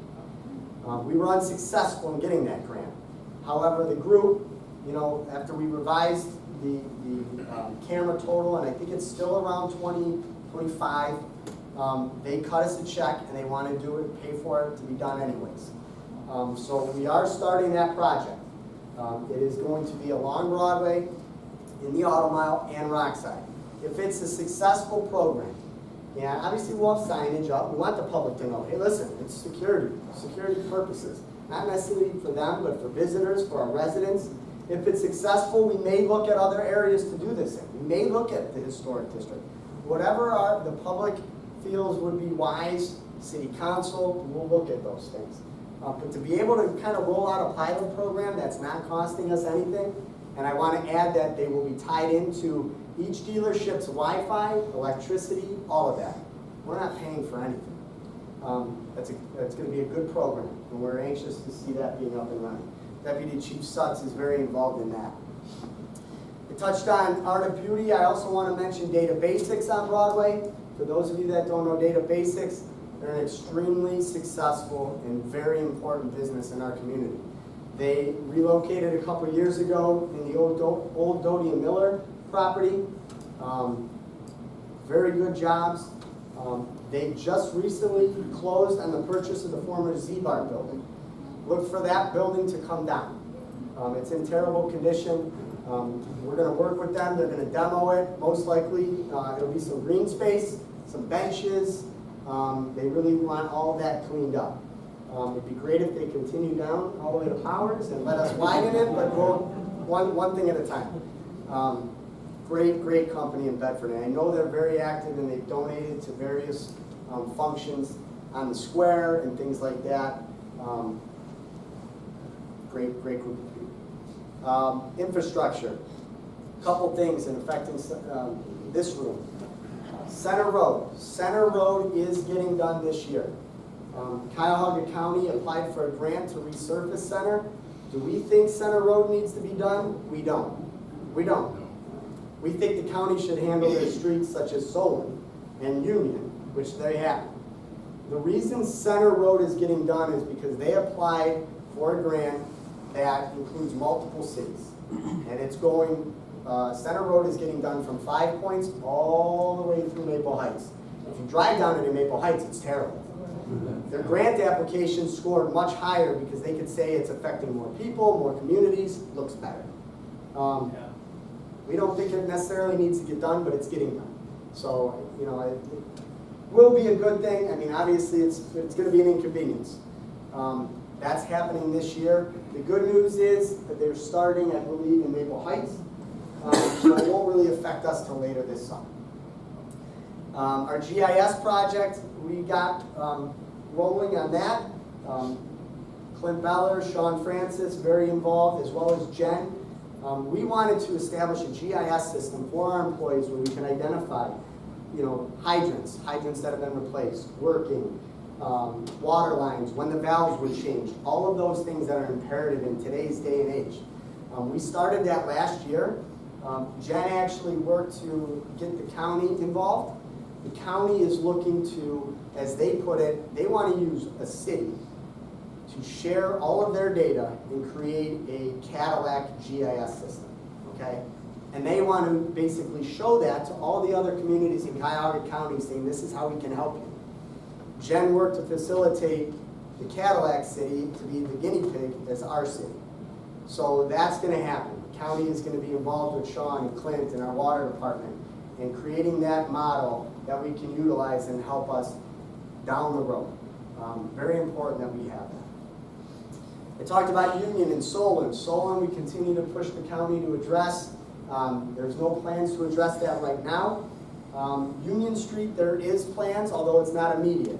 We were unsuccessful in getting that grant. However, the group, you know, after we revised the camera total, and I think it's still around 20, 25, they cut us a check and they want to do it, pay for it to be done anyways. So we are starting that project. It is going to be along Broadway, in the auto mile, and Rockside. If it's a successful program, yeah, obviously we'll have signage up. We want the public to know, hey, listen, it's security purposes. Not necessarily for them, but for visitors, for our residents. If it's successful, we may look at other areas to do this in. We may look at the historic district. Whatever the public feels would be wise, city council, we'll look at those things. But to be able to kind of roll out a pilot program that's not costing us anything, and I want to add that they will be tied into each dealership's Wi-Fi, electricity, all of that. We're not paying for anything. That's going to be a good program, and we're anxious to see that being up and running. Deputy Chief Sutz is very involved in that. I touched on Art of Beauty. I also want to mention Data Basics on Broadway. For those of you that don't know Data Basics, they're an extremely successful and very important business in our community. They relocated a couple years ago in the old Doty and Miller property. Very good jobs. They just recently closed on the purchase of the former Z-Bar building. Look for that building to come down. It's in terrible condition. We're going to work with them. They're going to demo it. Most likely, it'll be some green space, some benches. They really want all of that cleaned up. It'd be great if they continue down all the way to Powers and let us widen it, but go one thing at a time. Great company in Bedford, and I know they're very active and they've donated to various functions on the square and things like that. Great group of people. Infrastructure, couple things in affecting this room. Center Road is getting done this year. Cuyahoga County applied for a grant to resurface Center. Do we think Center Road needs to be done? We don't. We think the county should handle their streets such as Solon and Union, which they have. The reason Center Road is getting done is because they applied for a grant that includes multiple cities. And it's going, Center Road is getting done from 5 Points all the way through Maple Heights. If you drive down into Maple Heights, it's terrible. Their grant application scored much higher because they could say it's affecting more people, more communities, looks better. We don't think it necessarily needs to get done, but it's getting done. So, you know, it will be a good thing. I mean, obviously, it's going to be an inconvenience. That's happening this year. The good news is that they're starting, I believe, in Maple Heights. So it won't really affect us till later this summer. Our GIS project, we got rolling on that. Clint Beller, Sean Francis, very involved, as well as Jen. We wanted to establish a GIS system for our employees where we can identify, you know, hydrants that have been replaced, working, water lines, when the valves were changed, all of those things that are imperative in today's day and age. We started that last year. Jen actually worked to get the county involved. The county is looking to, as they put it, they want to use a city to share all of their data and create a Cadillac GIS system, okay? And they want to basically show that to all the other communities in Cuyahoga County, saying this is how we can help you. Jen worked to facilitate the Cadillac city to be the guinea pig as our city. So that's going to happen. The county is going to be involved with Sean and Clint and our water department in creating that model that we can utilize and help us down the road. Very important that we have that. I talked about Union and Solon. Solon, we continue to push the county to address. There's no plans to address that right now. Union Street, there is plans, although it's not immediate.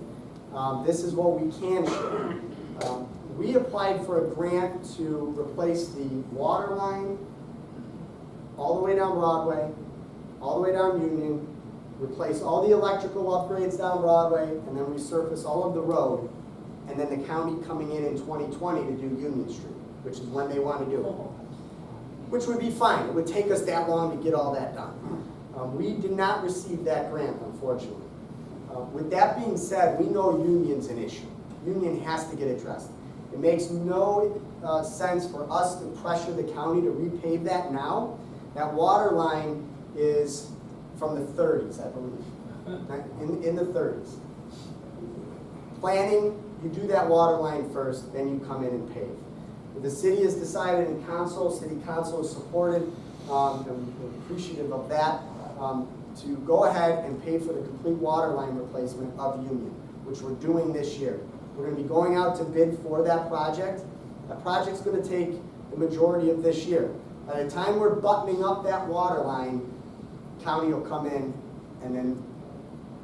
This is what we can share. We applied for a grant to replace the water line all the way down Broadway, all the way down Union, replace all the electrical upgrades down Broadway, and then resurface all of the road, and then the county coming in 2020 to do Union Street, which is when they want to do it. Which would be fine. It would take us that long to get all that done. We did not receive that grant, unfortunately. With that being said, we know Union's an issue. Union has to get addressed. It makes no sense for us to pressure the county to repave that now. That water line is from the 30s, I believe, in the 30s. Planning, you do that water line first, then you come in and pave. The city has decided in council, city council is supported, and appreciative of that, to go ahead and pay for the complete water line replacement of Union, which we're doing this year. We're going to be going out to bid for that project. That project's going to take the majority of this year. By the time we're buttoning up that water line, county will come in and then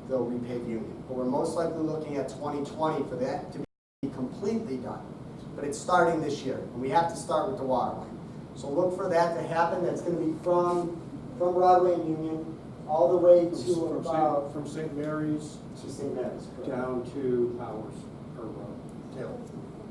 they'll repave Union. But we're most likely looking at 2020 for that to be completely done. But it's starting this year, and we have to start with the water line. So look for that to happen. That's going to be from Broadway and Union all the way to about From St. Mary's to St. Mary's. down to Powers, or Road.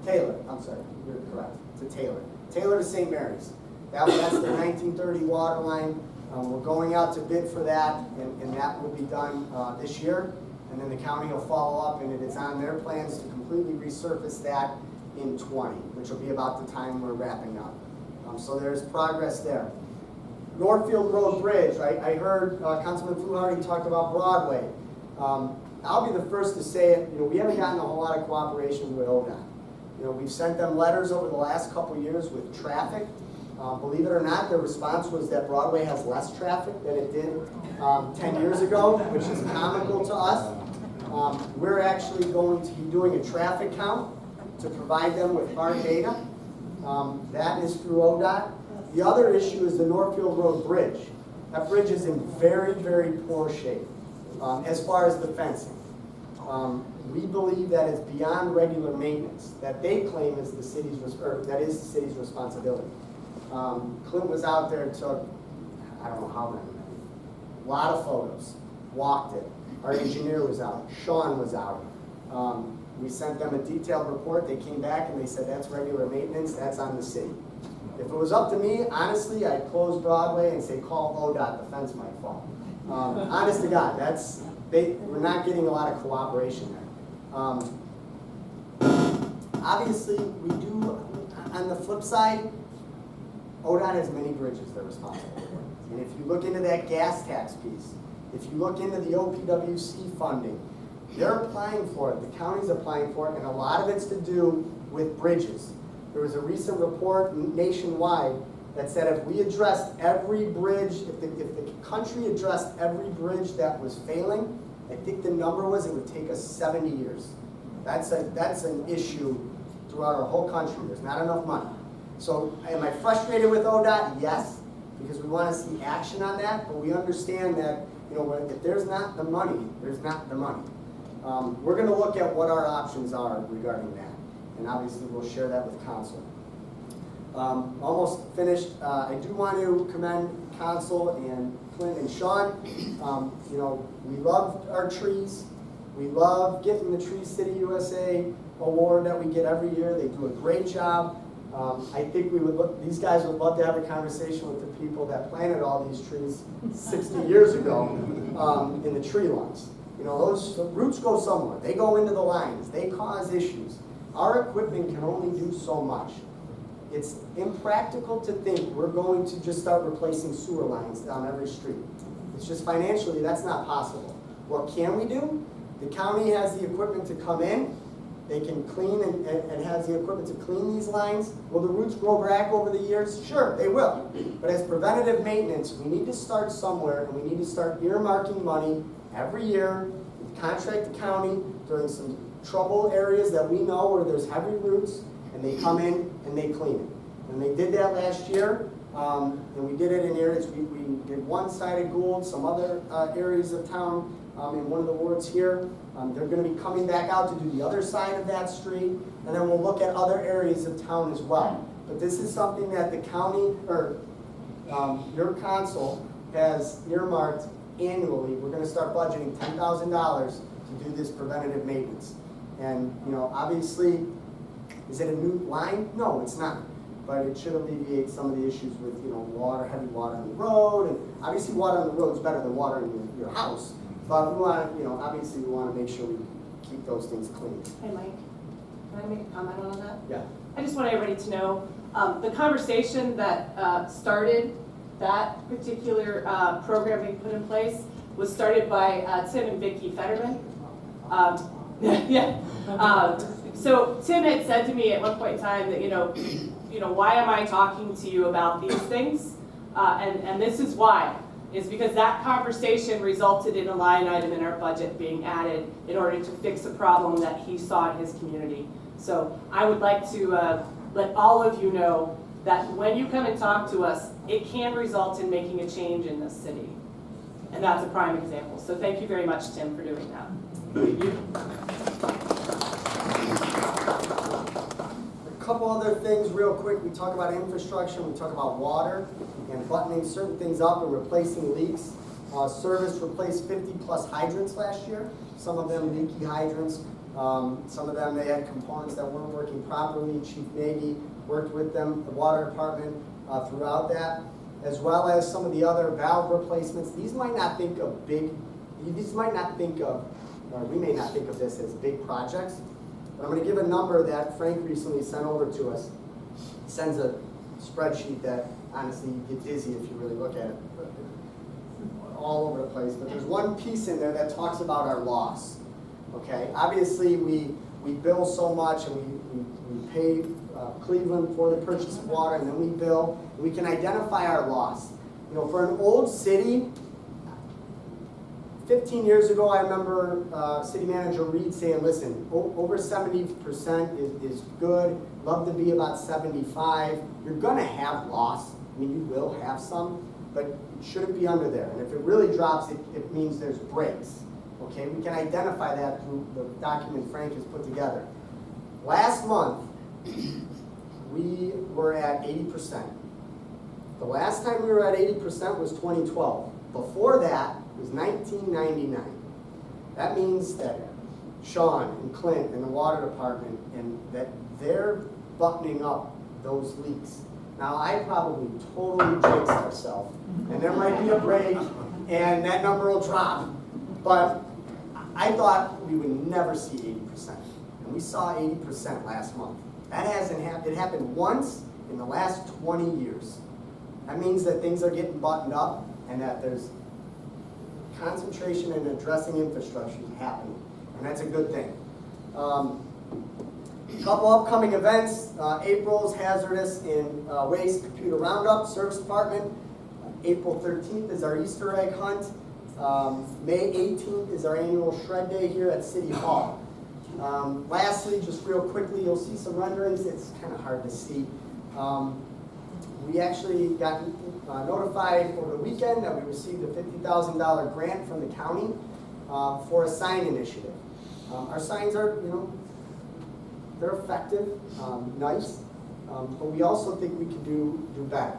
Taylor, I'm sorry, you're correct, to Taylor. Taylor to St. Mary's. That's the 1930 water line. We're going out to bid for that, and that will be done this year. And then the county will follow up, and it is on their plans to completely resurface that in 20, which will be about the time we're wrapping up. So there's progress there. Northfield Road Bridge, I heard Councilman Fluharty talked about Broadway. I'll be the first to say it, we haven't gotten a whole lot of cooperation with ODOT. We've sent them letters over the last couple years with traffic. Believe it or not, their response was that Broadway has less traffic than it did 10 years ago, which is comical to us. We're actually going to be doing a traffic count to provide them with hard data. That is through ODOT. The other issue is the Northfield Road Bridge. That bridge is in very, very poor shape as far as the fencing. We believe that it's beyond regular maintenance, that they claim is the city's responsibility. Clint was out there and took, I don't know how many, a lot of photos, walked it. Our engineer was out, Sean was out. We sent them a detailed report. They came back and they said that's regular maintenance, that's on the city. If it was up to me, honestly, I'd close Broadway and say call ODOT, the fence might fall. Honest to God, we're not getting a lot of cooperation there. Obviously, we do, on the flip side, ODOT has many bridges they're responsible for. And if you look into that gas tax piece, if you look into the OPWC funding, They're applying for it, the county's applying for it, and a lot of it's to do with bridges. There was a recent report nationwide that said if we addressed every bridge, if the country addressed every bridge that was failing, I think the number was it would take us 70 years. That's an issue throughout our whole country. There's not enough money. So am I frustrated with ODOT? Yes, because we want to see action on that, but we understand that, you know, if there's not the money, there's not the money. We're going to look at what our options are regarding that, and obviously we'll share that with council. Almost finished. I do want to commend council and Clint and Sean. You know, we love our trees. We love getting the Tree City USA award that we get every year. They do a great job. I think these guys would love to have a conversation with the people that planted all these trees 60 years ago in the tree lawns. You know, those roots go somewhere. They go into the lines. They cause issues. Our equipment can only do so much. It's impractical to think we're going to just start replacing sewer lines down every street. It's just financially, that's not possible. What can we do? The county has the equipment to come in. They can clean and has the equipment to clean these lines. Will the roots grow back over the years? Sure, they will. But as preventative maintenance, we need to start somewhere, and we need to start earmarking money every year, contract the county during some trouble areas that we know where there's heavy roots, and they come in and they clean it. And they did that last year, and we did it in areas, we did one side of Gould, some other areas of town, in one of the wards here. They're going to be coming back out to do the other side of that street, and then we'll look at other areas of town as well. But this is something that the county, or your council has earmarked annually. We're going to start budgeting $10,000 to do this preventative maintenance. And, you know, obviously, is it a new line? No, it's not. But it should alleviate some of the issues with, you know, water, heavy water on the road. And obviously water on the road is better than water in your house. But we want to, you know, obviously we want to make sure we keep those things clean. Hey, Mike, can I make a comment on that? Yeah. I just want everybody to know, the conversation that started that particular program being put in place was started by Tim and Vicki Fetterman. So Tim had said to me at one point in time that, you know, why am I talking to you about these things? And this is why. Is because that conversation resulted in a line item in our budget being added in order to fix a problem that he saw in his community. So I would like to let all of you know that when you come and talk to us, it can result in making a change in this city. And that's a prime example. So thank you very much, Tim, for doing that. Thank you. A couple other things real quick. We talk about infrastructure, we talk about water and buttoning certain things up and replacing leaks. Service replaced 50+ hydrants last year. Some of them leaky hydrants. Some of them they had components that weren't working properly. Chief Nagy worked with them, the water department, throughout that, as well as some of the other valve replacements. These might not think of we may not think of this as big projects, but I'm going to give a number that Frank recently sent over to us. He sends a spreadsheet that honestly you get dizzy if you really look at it, all over the place. But there's one piece in there that talks about our loss. Okay, obviously we bill so much, and we pay Cleveland for the purchase of water, and then we bill. And we can identify our loss. You know, for an old city, 15 years ago, I remember City Manager Reed saying, listen, over 70% is good. Love to be about 75. You're going to have loss. I mean, you will have some, but it shouldn't be under there. And if it really drops, it means there's breaks. Okay, we can identify that through the document Frank has put together. Last month, we were at 80%. The last time we were at 80% was 2012. Before that was 1999. That means that Sean and Clint and the water department, and that they're buttoning up those leaks. Now, I probably totally jinxed ourselves, and there might be a break, and that number will drop. But I thought we would never see 80%, and we saw 80% last month. That hasn't happened. It happened once in the last 20 years. That means that things are getting buttoned up, and that there's concentration in addressing infrastructure happening. and that's a good thing. Couple upcoming events, April's Hazardous and Waste Computer Roundup, Service Department. April 13th is our Easter egg hunt. May 18th is our annual Shred Day here at City Hall. Lastly, just real quickly, you'll see some renderings. It's kind of hard to see. We actually got notified over the weekend that we received a $50,000 grant from the county for a sign initiative. Our signs are, they're effective, nice, but we also think we can do better.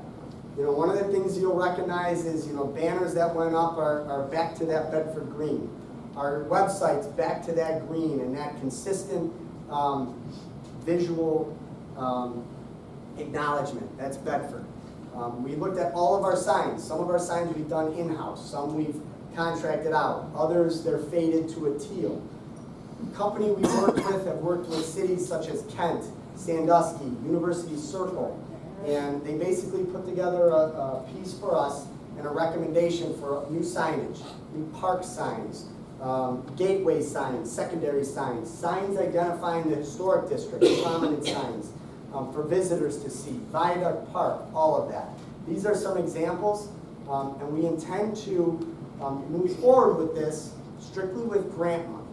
One of the things you'll recognize is, banners that went up are back to that Bedford green. Our website's back to that green and that consistent visual acknowledgement. That's Bedford. We looked at all of our signs. Some of our signs we've done in-house. Some we've contracted out. Others, they're faded to a teal. The company we worked with have worked with cities such as Kent, Sandusky, University Circle, and they basically put together a piece for us and a recommendation for new signage, new park signs, gateway signs, secondary signs, signs identifying the historic district, prominent signs for visitors to see, Viaduct Park, all of that. These are some examples, and we intend to move forward with this strictly with grant money.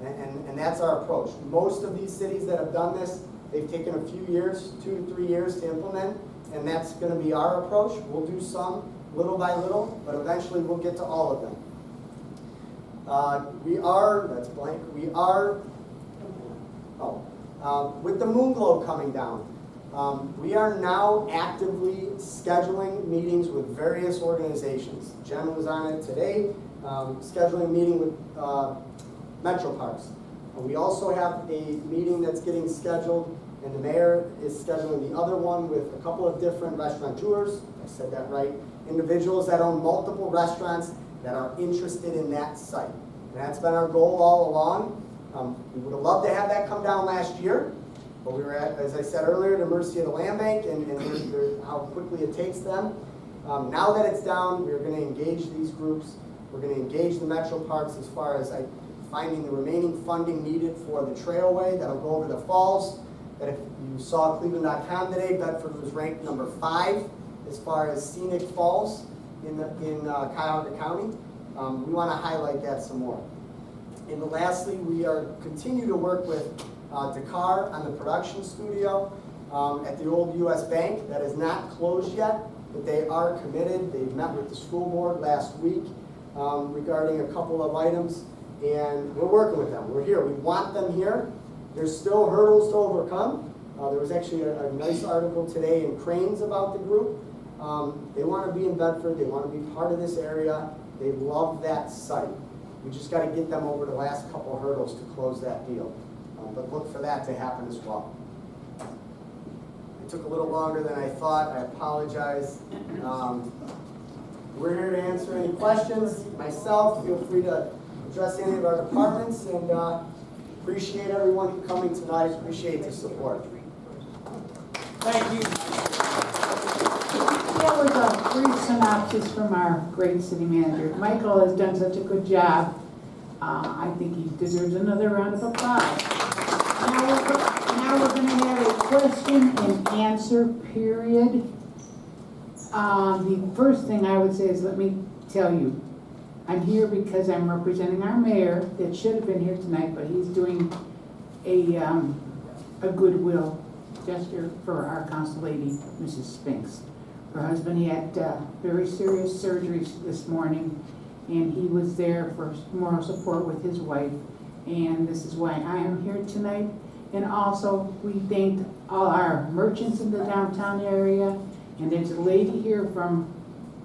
And that's our approach. Most of these cities that have done this, they've taken a few years, 2 to 3 years to implement, and that's going to be our approach. We'll do some little by little, but eventually we'll get to all of them. With the moon glow coming down, we are now actively scheduling meetings with various organizations. Jen was on it today, scheduling a meeting with Metro Parks. We also have a meeting that's getting scheduled, and the mayor is scheduling the other one with a couple of different restaurateurs, I said that right, individuals that own multiple restaurants that are interested in that site. And that's been our goal all along. We would have loved to have that come down last year, but we were at, as I said earlier, the mercy of the land bank and how quickly it takes them. Now that it's down, we're going to engage these groups. We're going to engage the Metro Parks as far as finding the remaining funding needed for the trailway that'll go over the falls. That if you saw Cleveland.com today, Bedford was ranked number 5 as far as scenic falls in Cuyahoga County. We want to highlight that some more. And lastly, we continue to work with Dakar on the production studio at the old U.S. Bank. That is not closed yet, but they are committed. They met with the school board last week regarding a couple of items, and we're working with them. We're here. We want them here. There's still hurdles to overcome. There was actually a nice article today in Cranes about the group. They want to be in Bedford. They want to be part of this area. They love that site. We just got to get them over the last couple of hurdles to close that deal. But look for that to happen as well. It took a little longer than I thought. I apologize. We're here to answer any questions. Myself, feel free to address any of our departments, and appreciate everyone coming tonight. Appreciate the support. Thank you. That was a brief synopsis from our great city manager. Michael has done such a good job. I think he deserves another round of applause. Now we're going to have a question and answer period. The first thing I would say is, let me tell you, I'm here because I'm representing our mayor that should have been here tonight, but he's doing a goodwill gesture for our council lady, Mrs. Spinks. Her husband, he had very serious surgeries this morning, and he was there for moral support with his wife, and this is why I am here tonight. And also, we thanked all our merchants in the downtown area, and there's a lady here from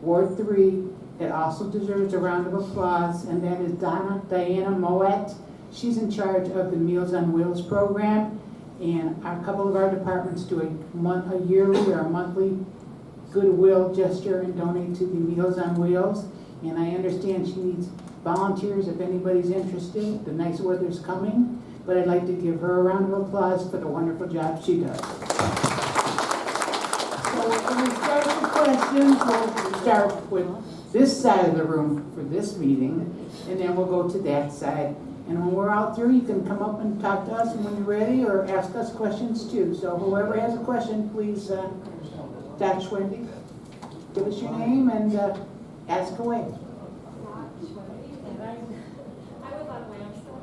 Ward 3 that also deserves a round of applause, and that is Diana Moet. She's in charge of the Meals on Wheels program, and a couple of our departments do a yearly or a monthly goodwill gesture and donate to the Meals on Wheels. And I understand she needs volunteers if anybody's interested. The nice weather's coming, but I'd like to give her a round of applause for the wonderful job she does. So when we start with questions, we'll start with this side of the room for this meeting, and then we'll go to that side. And when we're out there, you can come up and talk to us when you're ready, or ask us questions too. So whoever has a question, please touch Wendy. Give us your name and ask away. And I was on Lampson,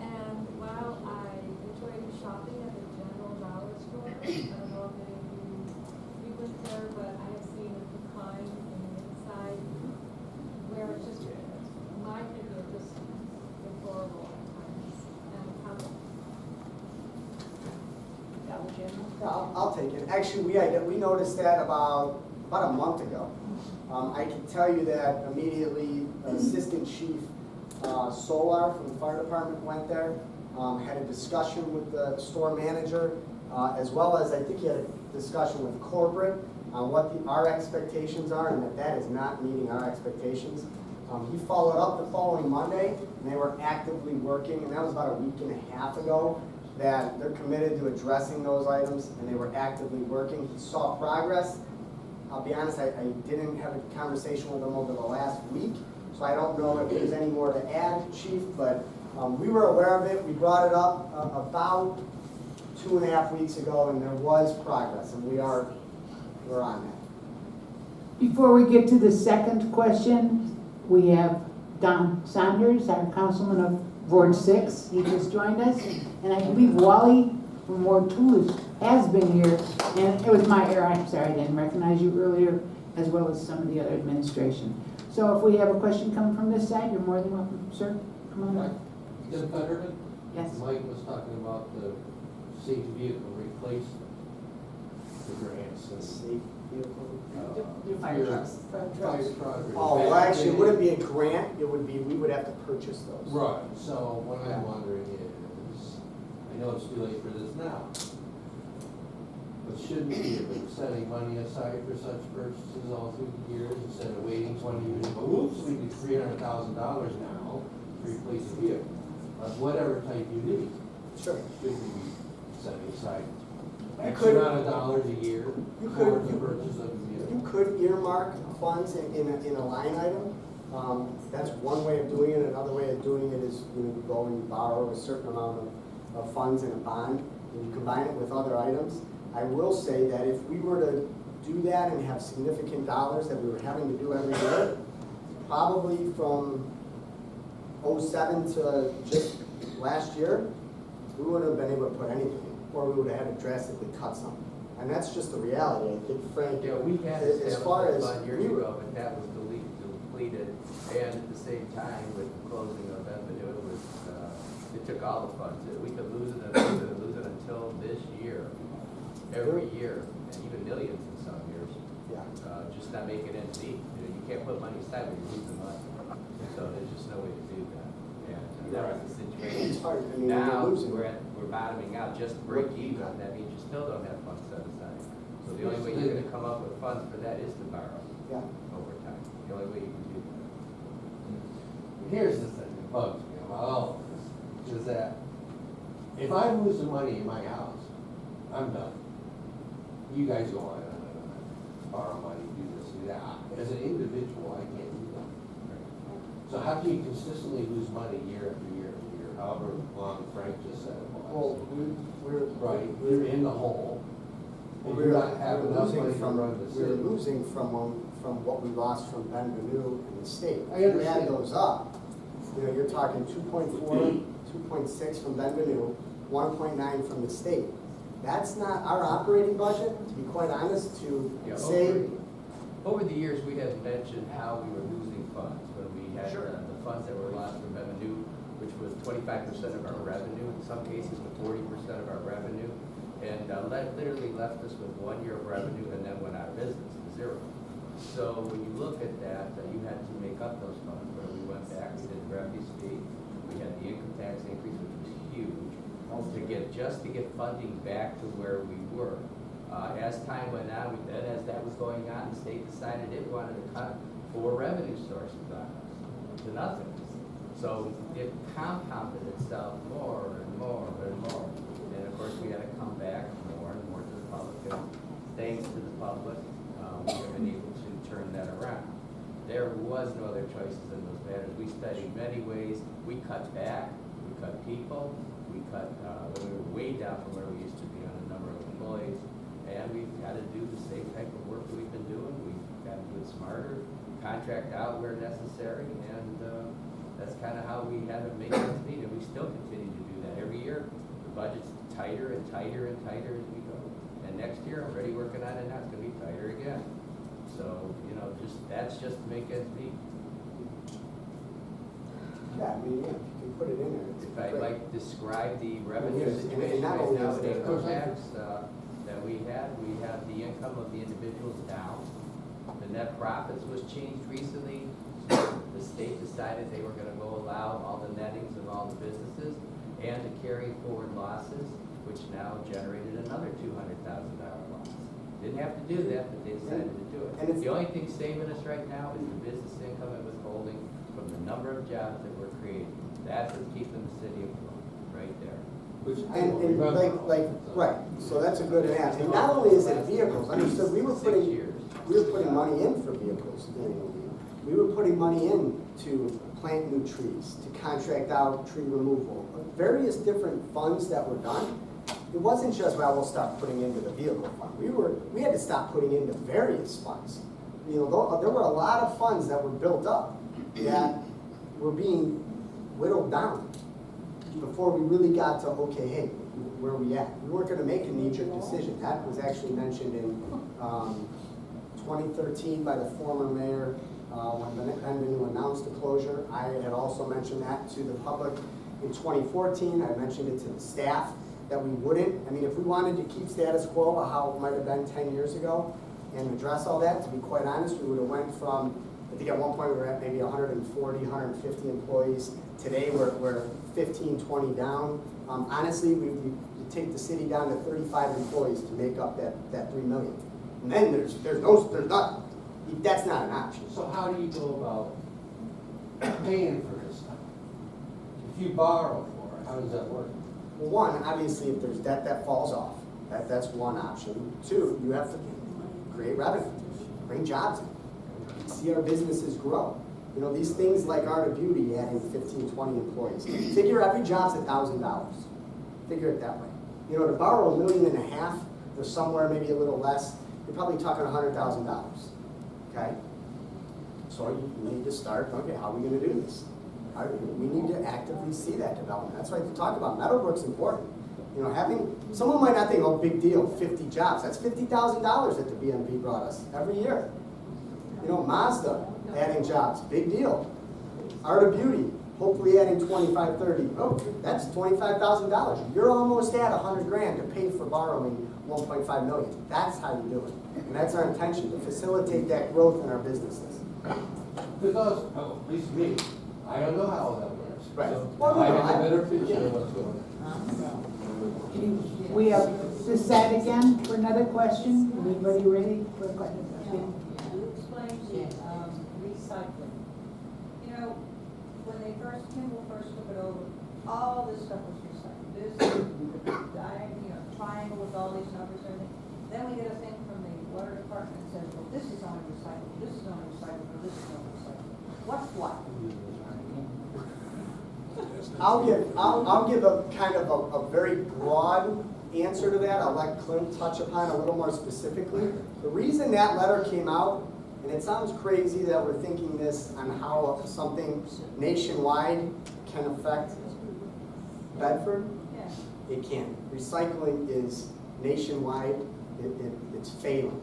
and while I enjoyed shopping at the General Dollar Store, I don't know if any of you went there, but I have seen a decline in the inside, where it's just, my opinion, just deplorable at times. And I'll take it. Actually, we noticed that about a month ago. I can tell you that immediately Assistant Chief Solar from the fire department went there, had a discussion with the store manager, as well as I think he had a discussion with corporate on what our expectations are, and that is not meeting our expectations. He followed up the following Monday, and they were actively working, and that was about a week and a half ago, that they're committed to addressing those items, and they were actively working. He saw progress. I'll be honest, I didn't have a conversation with him over the last week, so I don't know if there's any more to add, Chief, but we were aware of it. We brought it up about 2.5 weeks ago, and there was progress, and we're on that. Before we get to the second question, we have Don Saunders, our councilman of Ward 6. He just joined us. And I believe Wally from Ward 2 has been here. And it was my error. I'm sorry, I didn't recognize you earlier, as well as some of the other administration. So if we have a question coming from this side, you're more than welcome. Sir, come on up. Jim Fetterman? Yes. Mike was talking about the safe vehicle replacement. The grants and Safe vehicle. Fire trucks. fire truck. Oh, well, actually, it wouldn't be a grant, it would be, we would have to purchase those. Right, so what I'm wondering is, I know it's too late for this now, but shouldn't we have been setting money aside for such purchases all through the years instead of waiting 20 years? But oops, we need $300,000 now to replace a vehicle, of whatever type you need. Sure. Should we be setting aside You X could- amount of dollars a year You for could- the purchase of a You vehicle? could earmark funds in a line item. That's one way of doing it. Another way of doing it is you go and borrow a certain amount of funds in a bond, and you combine it with other items. I will say that if we were to do that and have significant dollars that we were having to do every year, probably from '07 to just last year, we wouldn't have been able to put anything in, or we would have had to drastically cut something. And that's just the reality. I think, Frank, Yeah, we had as far established as a fund years we were, ago, but that was depleted. And at the same time, with the closing of Bedford, it took all the funds. We could lose it and lose it and lose it until this year, every year, and even millions in some years. yeah. Just not making ends meet. You can't put money aside when you're losing money. So there's just no way to do that. And that was the situation. It's hard. I mean, Now, you're losing. we're bottoming out, just to break even. That means you still don't have funds set aside. So the only way you're gonna come up with funds for that is to borrow Yeah. over time. The only way you can do that. Here's the thing that bugs me about all of this, is that if I'm losing money in my house, I'm done. You guys go on, borrow money, do this, do that. As an individual, I can't do that. So how can you consistently lose money year after year after year, however long Frank just said it Well, was? we're Right, you're in the hole, and we're you not have we're enough losing money to from run the we're city. losing from what we lost from Benvenue and the state. I If you understand. add those up, you're talking 2.4, 2.6 from Benvenue, 1.9 from the state. That's not our operating budget, to be quite honest, to Yeah, say, Over the years, we have mentioned how we were losing funds when we had Sure. the funds that were lost from revenue, which was 25% of our revenue, in some cases with 40% of our revenue, and literally left us with 1 year of revenue and then went out of business, to 0. So when you look at that, you had to make up those funds, where we went back, we did the refuse fee, we had the income tax increase, which was huge, to get funding back to where we were. As time went on, as that was going on, the state decided it wanted to cut 4 revenue sources on us to nothing. So it compounded itself more and more and more. And of course, we had to come back more and more to the public. And thanks to the public, we have been able to turn that around. There was no other choices in those matters. We studied many ways. We cut back, we cut people, we cut, we were way down from where we used to be on the number of employees. And we've got to do the same type of work that we've been doing. We've got to do it smarter, contract out where necessary, and that's kind of how we have it make ends meet, and we still continue to do that. Every year, the budget's tighter and tighter and tighter as we go. And next year, I'm already working on it now, it's gonna be tighter again. So, that's just to make ends meet. Yeah, I mean, yeah, if you can put it in there. it's If I great. like describe the revenue Yes, and situation not right only now is with there- income tax that we have the income of the individuals down. The net profits was changed recently. The state decided they were gonna go allow all the nettings of all the businesses and the carry forward losses, which now generated another $200,000 loss. Didn't have to do that, but they decided to do And it. it's- The only thing saving us right now is the business income and withholding from the number of jobs that we're creating. That's what's keeping the city afloat, right there. Which I And, don't and remember. right, so that's a good answer. And not only is it vehicles, understood, we were 6 putting, years. money in for vehicles annually. We were putting money in to plant new trees, to contract out tree removal, various different funds that were done. It wasn't just, well, we'll stop putting into the vehicle fund. We had to stop putting into various funds. There were a lot of funds that were built up that were being whittled down before we really got to, okay, hey, where are we at? We weren't gonna make a knee-jerk decision. That was actually mentioned in 2013 by the former mayor, when Bedford announced the closure. I had also mentioned that to the public in 2014. I mentioned it to the staff that we wouldn't. I mean, if we wanted to keep status quo of how it might have been 10 years ago and address all that, to be quite honest, we would have went from, I think at one point we were at maybe 140, 150 employees. Today we're 15, 20 down. Honestly, we take the city down to 35 employees to make up that 3 million. And then there's not, that's not an option. So how do you go about paying for this stuff? If you borrow for it, how does that work? Well, one, obviously, if there's debt that falls off, that's one option. Two, you have to create revenue, bring jobs in, see our businesses grow. These things like Art of Beauty adding 15, 20 employees. Figure every job's $1,000. Figure it that way. To borrow $1.5 million or somewhere maybe a little less, you're probably talking $100,000. Okay? So you need to start, okay, how are we gonna do this? We need to actively see that development. That's why we talk about Meadowbrook's important. Someone might not think, oh, big deal, 50 jobs. That's $50,000 that the BMV brought us every year. Mazda adding jobs, big deal. Art of Beauty, hopefully adding 25, 30. Oh, that's $25,000. You're almost at $100,000 to pay for borrowing 1.5 million. That's how you do it. And that's our intention, to facilitate that growth in our businesses. Because, at least me, I don't know how that works. Right. So Well, no, I have I- a better picture of what's going on. We have Suzette again for another question. Everybody ready for a question? You explained recycling. When Kimball first took it over, all this stuff was recycled. This triangle with all these numbers and everything. Then we get a thing from the water department that says, well, this is only recycled, this is only recycled, this is only recycled. What's what? I'll give a kind of a very broad answer to that. I'll let Clint touch upon a little more specifically. The reason that letter came out, and it sounds crazy that we're thinking this on how something nationwide can affect Bedford. Yeah. It can't. Recycling is nationwide. It's failing,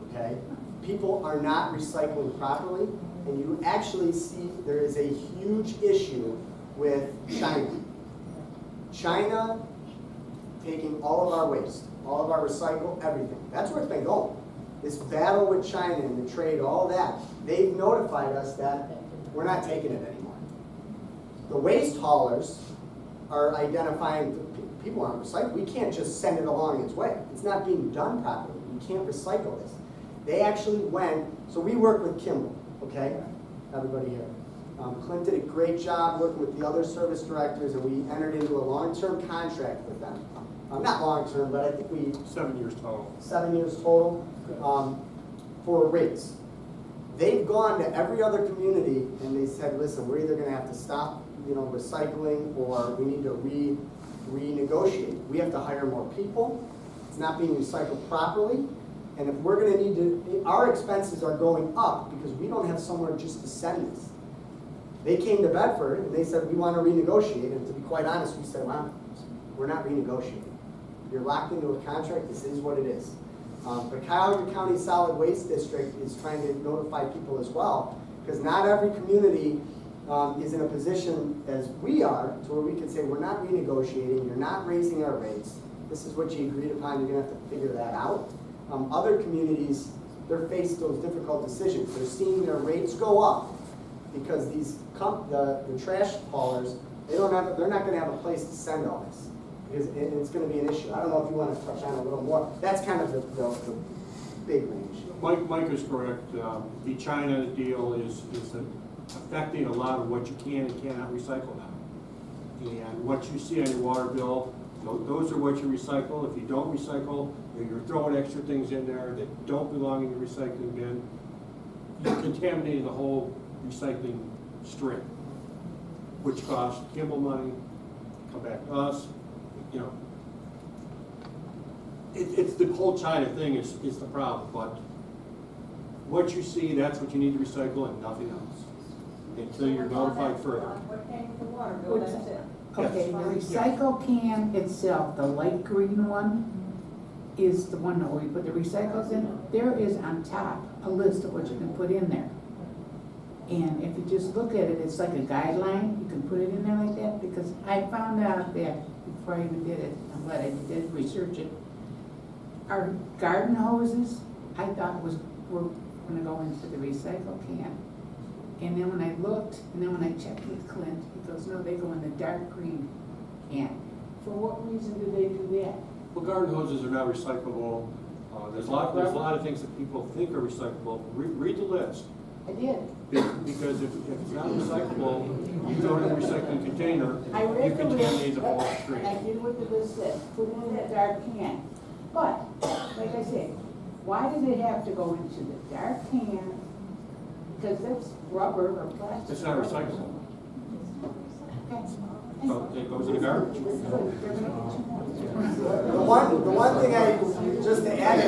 okay? People are not recycling properly, and you actually see there is a huge issue with China. China taking all of our waste, all of our recycle, everything. That's where it's been going. This battle with China and the trade, all that, they've notified us that we're not taking it anymore. The waste haulers are identifying people aren't recycling. We can't just send it along its way. It's not being done properly. We can't recycle this. They actually went, so we work with Kimball, okay? Everybody here. Clint did a great job working with the other service directors, and we entered into a long-term contract with them. Not long-term, but I think we... 7 years total. 7 years total, for rates. They've gone to every other community and they said, listen, we're either gonna have to stop, recycling, or we need to renegotiate. We have to hire more people. It's not being recycled properly. And if we're gonna need to, our expenses are going up because we don't have somewhere just to send this. They came to Bedford and they said, we want to renegotiate. And to be quite honest, we said, well, we're not renegotiating. You're locked into a contract, this is what it is. But Cuyahoga County Solid Waste District is trying to notify people as well, because not every community is in a position as we are to where we can say, we're not renegotiating, you're not raising our rates, this is what you agreed upon, you're gonna have to figure that out. Other communities, they're faced those difficult decisions. They're seeing their rates go up because these the trash haulers, they're not gonna have a place to send all this. Because it's gonna be an issue. I don't know if you wanna touch on it a little more. That's kind of the big range. Mike is correct. The China deal is affecting a lot of what you can and cannot recycle now. And what you see on your water bill, those are what you recycle. If you don't recycle, you're throwing extra things in there that don't belong in your recycling bin. You're contaminating the whole recycling stream, which costs Kimball money, come back to us. It's the whole China thing is the problem, but what you see, that's what you need to recycle and nothing else, until you're notified further. What came with the water bill, that's it. Okay, the recycle can itself, the light green one, is the one that we put the recycles in. There is on top a list of what you can put in there. And if you just look at it, it's like a guideline, you can put it in there like that, because I found out that, before I even did it, I'm glad I did research it, our garden hoses, I thought were gonna go into the recycle can. And then when I looked, and then when I checked with Clint, he goes, no, they go in the dark green can. For what reason do they do that? Well, garden hoses are not recyclable. There's a lot of things that people think are recyclable. Read the list. I did. Because if it's not recyclable, you throw it in the recycling container, I you read the contaminate list, the whole stream. and I did what the list said, put it in that dark can. But, like I said, why does it have to go into the dark can? Because that's rubber or plastic. It's not recyclable. Okay. So it goes in the garbage. The one thing just to add,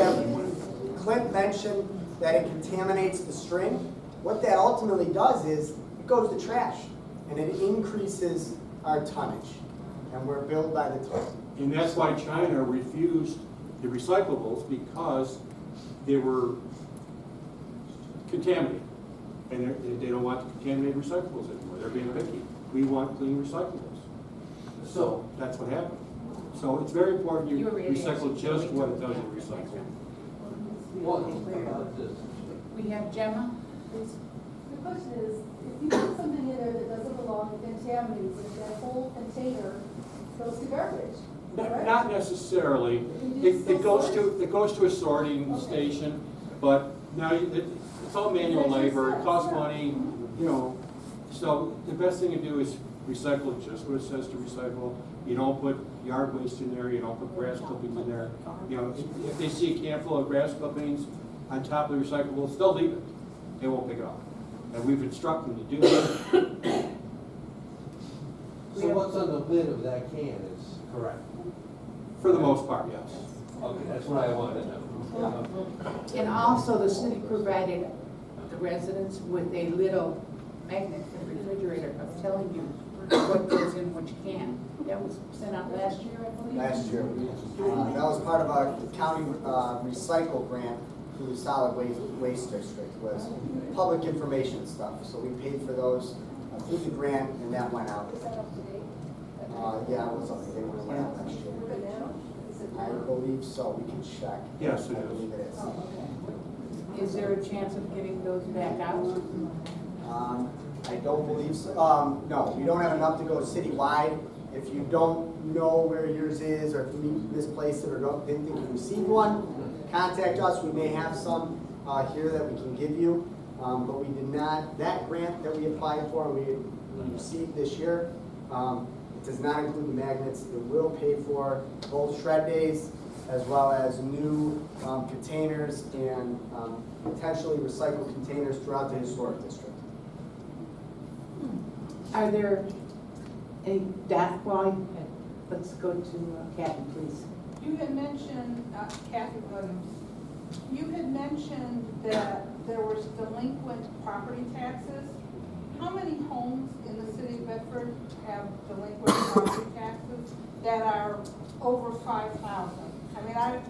Clint mentioned that it contaminates the stream. What that ultimately does is it goes to trash and it increases our tonnage, and we're billed by the ton. And that's why China refused the recyclables, because they were contaminated. And they don't want the contaminated recyclables anymore. They're being picky. We want clean recyclables. So that's what happened. So it's very important you recycle just what it does in recycle. We have Gemma. The question is, if you put something in there that doesn't belong, it contaminates it, that whole container goes to garbage, right? Not necessarily. It goes to a sorting station, but now it's all manual labor. It costs money, So the best thing to do is recycle just what it says to recycle. You don't put yard waste in there. You don't put grass clippings in there. If they see a can full of grass clippings on top of the recyclables, they'll leave it. They won't pick it up. And we've instructed them to do that. So what's on the lid of that can is correct? For the most part, yes. Okay, that's what I wanted to know. And also, the city provided the residents with a little magnet for the refrigerator of telling you what goes in which can. That was sent out last year, I believe. Last year, that was part of our county recycle grant through the Solid Waste District, was public information stuff. So we paid for those through the grant, and that went out. Is that up to date? Yeah, it was up to date when it went out last year. But now, is it? I believe so, we can check. Yes, it I is. believe it is. Oh, okay. Is there a chance of getting those back out? I don't believe so. No, we don't have enough to go citywide. If you don't know where yours is, or if you misplaced it, or didn't think you received one, contact us. We may have some here that we can give you. But we did not, that grant that we applied for, we received this year, it does not include the magnets. It will pay for both shred days as well as new containers and potentially recycled containers throughout the historic district. Are there any let's go to Kathy, please. You had mentioned, Kathy Williams, you had mentioned that there was delinquent property taxes. How many homes in the city of Bedford have delinquent property taxes that are over 5,000? I mean,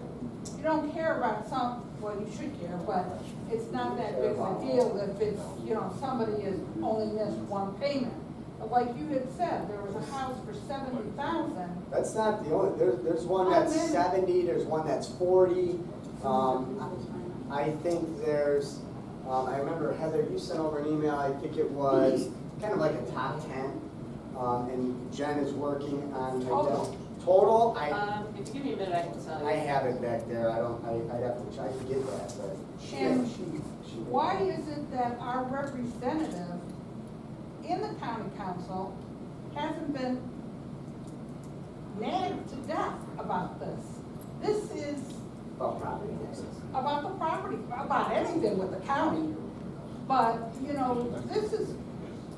you don't care about some, well, you should care, but it's not that big of a deal if it's, you know, somebody has only missed one payment. But like you had said, there was a house for 70,000. That's not the only, there's one that's 70, there's one that's 40. I think there's, I remember Heather, you sent over an email, I think it was kind of like a top 10. And Jen is working on Total. Total, If you give me a minute, I can tell you. I have it back there, I'd have to try to get that, but. And she why is it that our representative in the county council hasn't been nagged to death about this? This is About property taxes. about the property, about anything with the county. But, you know,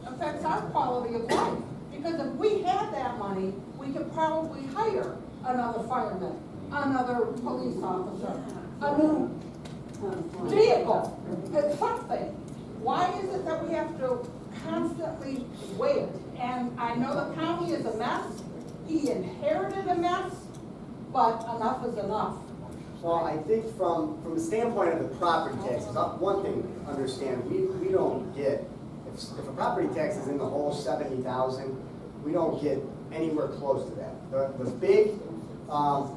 affects our quality of life. Because if we had that money, we could probably hire another fireman, another police officer, a new vehicle, something. Why is it that we have to constantly wait? And I know the county is a mess. He inherited a mess, but enough is enough. Well, I think from the standpoint of the property taxes, one thing to understand, we don't get, if a property tax is in the whole 70,000, we don't get anywhere close to that. The big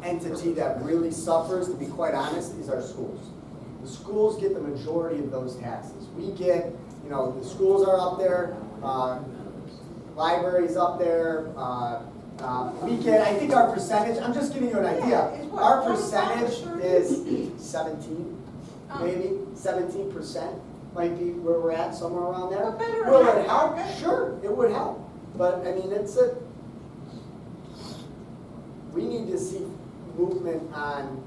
entity that really suffers, to be quite honest, is our schools. The schools get the majority of those taxes. We get, you know, the schools are up there, libraries up there, we get, I think our percentage, I'm just giving you an idea. Our percentage is 17, maybe 17% might be where we're at, somewhere around there. But better Will than it help? that. Sure, it would help. But I mean, we need to see movement on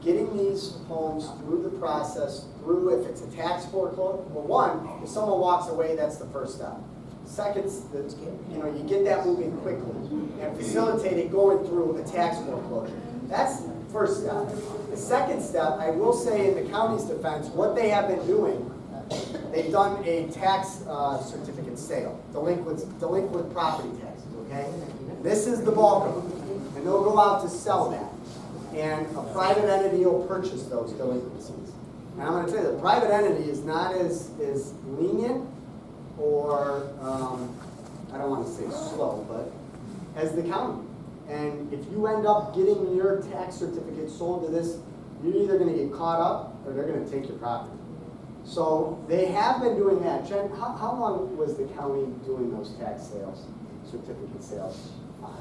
getting these homes through the process, through if it's a tax foreclosure. Well, one, if someone walks away, that's the first step. Second, you know, you get that moving quickly and facilitate it going through a tax foreclosure. That's the first step. The second step, I will say in the county's defense, what they have been doing, they've done a tax certificate sale, delinquent property taxes, okay? This is the bulk of them, and they'll go out to sell that. And a private entity will purchase those delinquencies. And I'm gonna tell you, the private entity is not as lenient or, I don't wanna say slow, but as the county. And if you end up getting your tax certificate sold to this, you're either gonna get caught up or they're gonna take your property. So they have been doing that. Jen, how long was the county doing those tax sales, certificate sales? 5?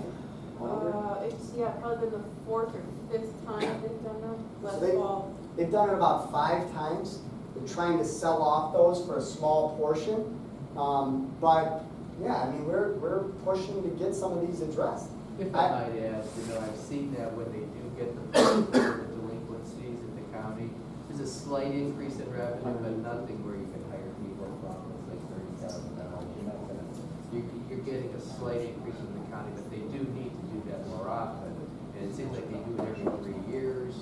Longer? It's, probably been the 4th or 5th time they've done them, So last fall. they've done it about 5 times. They're trying to sell off those for a small portion. But yeah, I mean, we're pushing to get some of these addressed. If I might add, you know, I've seen that when they do get the delinquencies in the county, there's a slight increase in revenue, but nothing where you can hire people from, it's like $30,000. You're not gonna, you're getting a slight increase in the county, but they do need to do that more often. And it seems like they do it every 3 years.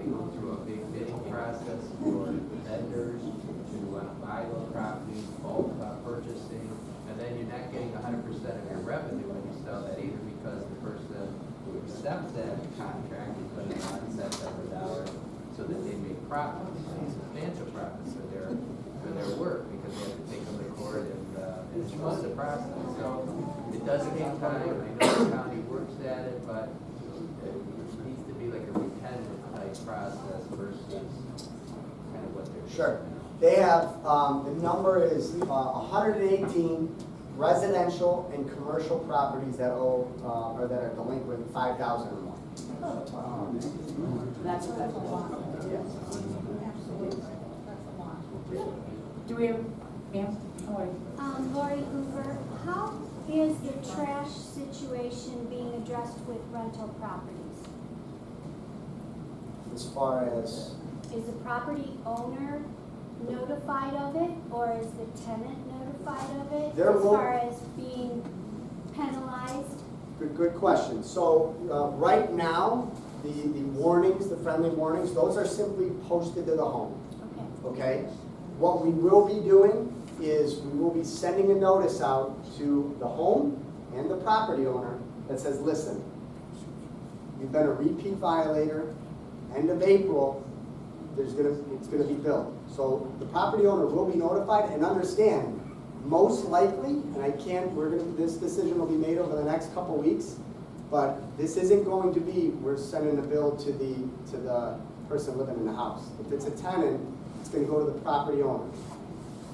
They go through a big bidding process for vendors who want to buy those properties, bulk purchasing, and then you're not getting 100% of your revenue when you sell that either, because the person who accepts that contract is going to $0.01 every dollar so that they make profits, substantial profits for their work, because they have to take them to court and trust the process. So it does take time. I know the county works at it, but it needs to be like a retentive type process versus kind of what they're doing. Sure. They have, the number is 118 residential and commercial properties that owe, or that are delinquent 5,000 or more. That's a lot. Yes. Absolutely, that's a lot. Do we have, ma'am? Lori Hoover, how is the trash situation being addressed with rental properties? as far as, Is the property owner notified of it, or is the tenant notified of it? There As will- far as being penalized? good question. So, right now, the warnings, the friendly warnings, those are simply posted to the home, Okay. okay? What we will be doing is we will be sending a notice out to the home and the property owner that says, listen, you've been a repeat violator, end of April, it's gonna be billed. So the property owner will be notified, and understand, most likely, and this decision will be made over the next couple weeks, but this isn't going to be, we're sending a bill to the person living in the house. If it's a tenant, it's gonna go to the property owner.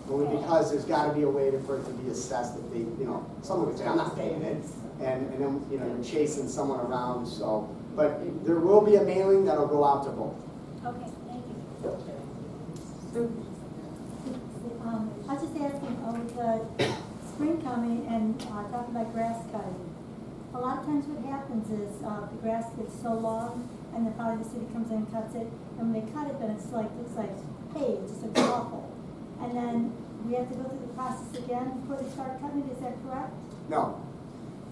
Only because there's gotta be a way for it to be assessed if they, someone would say, I'm not paying it, and then, you're chasing someone around, so. But there will be a mailing that'll go out to both. Okay, thank you. I was just asking, with the spring coming and talking about grass cutting, a lot of times what happens is the grass gets so long and then finally the city comes in and cuts it, and when they cut it, then it's like, hey, it just looks awful. And then we have to go through the process again before they start cutting it, is that correct? No.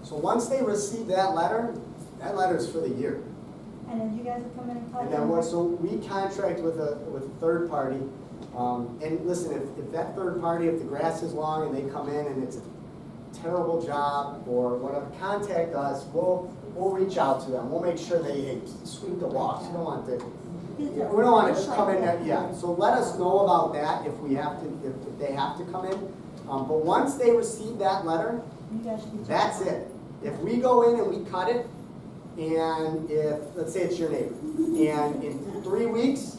So once they receive that letter's for the year. And then you guys will come in and cut And it? then so we contract with a third party. And listen, if that third party, if the grass is long and they come in and it's a terrible job or whatever, contact us. We'll reach out to them. We'll make sure they sweep the walks. We don't want to just come in there. Yeah. So let us know about that if they have to come in. But once they receive that letter, that's it. If we go in and we cut it, and if, let's say it's your neighbor, and in 3 weeks,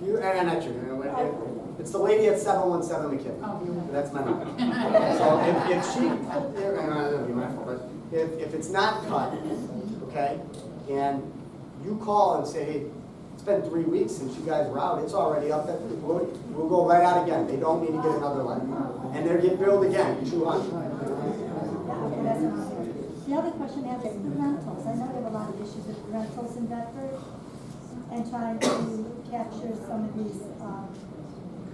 not your neighbor, it's the lady at 717 McKinney. That's my number. So if she, that'd be my fault, but if it's not cut, okay, and you call and say, hey, it's been 3 weeks since you guys were out, it's already up there, we'll go right out again. They don't need to get another letter. And they'll get billed again, 200. The other question I have is the rentals. I know they have a lot of issues with rentals in Bedford and trying to capture some of these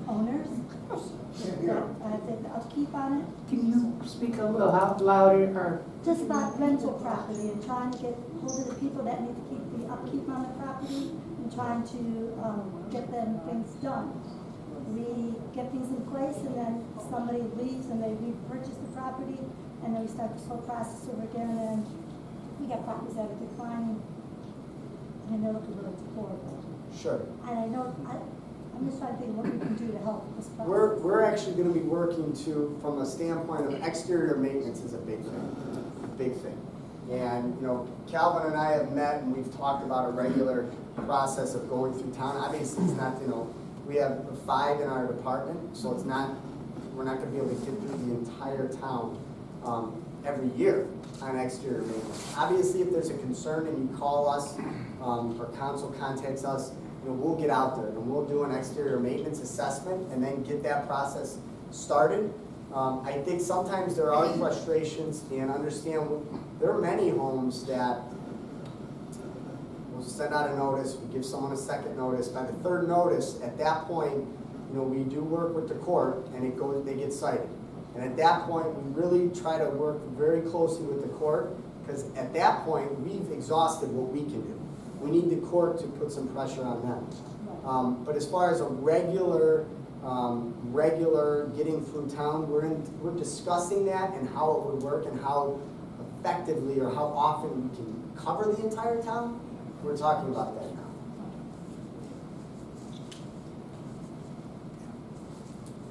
owners that take the upkeep on it. Can you speak a little louder, or? Just about rental property and trying to get hold of the people that need to keep the upkeep on the property and trying to get them things done. We get things in place and then somebody leaves and they repurchase the property and then we start this whole process over again and we got properties that are declining and they're looking really horrible. Sure. And I know, I'm just trying to think of what we can do to help this process. We're actually going to be working from a standpoint of exterior maintenance is a big thing. And, Calvin and I have met and we've talked about a regular process of going through town. Obviously, it's not, we have 5 in our department, so we're not going to be able to get through the entire town every year on exterior maintenance. Obviously, if there's a concern and you call us or council contacts us, we'll get out there and we'll do an exterior maintenance assessment and then get that process started. I think sometimes there are frustrations, and understand there are many homes that we'll send out a notice, we give someone a second notice. By the third notice, at that point, we do work with the court and they get cited. And at that point, we really try to work very closely with the court, because at that point, we've exhausted what we can do. We need the court to put some pressure on them. But as far as a regular getting through town, we're discussing that and how it would work and how effectively or how often we can cover the entire town. We're talking about that now.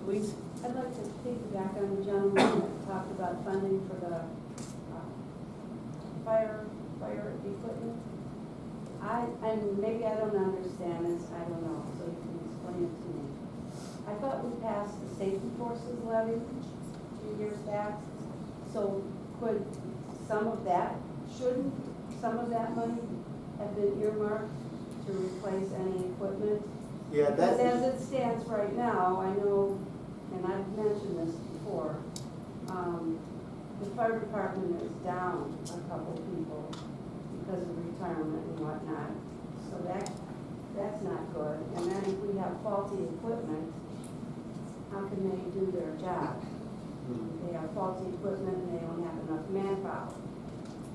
Louise? I'd like to piggyback on the gentleman that talked about funding for the fire equipment. And maybe I don't understand this, I don't know, so you can explain it to me. I thought we passed the safety forces levy a few years back, so shouldn't some of that money have been earmarked to replace any equipment? Yeah, Because as it stands right now, I know, and I've mentioned this before, the fire department is down a couple people because of retirement and whatnot. So that That's not good. And then if we have faulty equipment, how can they do their job? They have faulty equipment and they don't have enough manpower.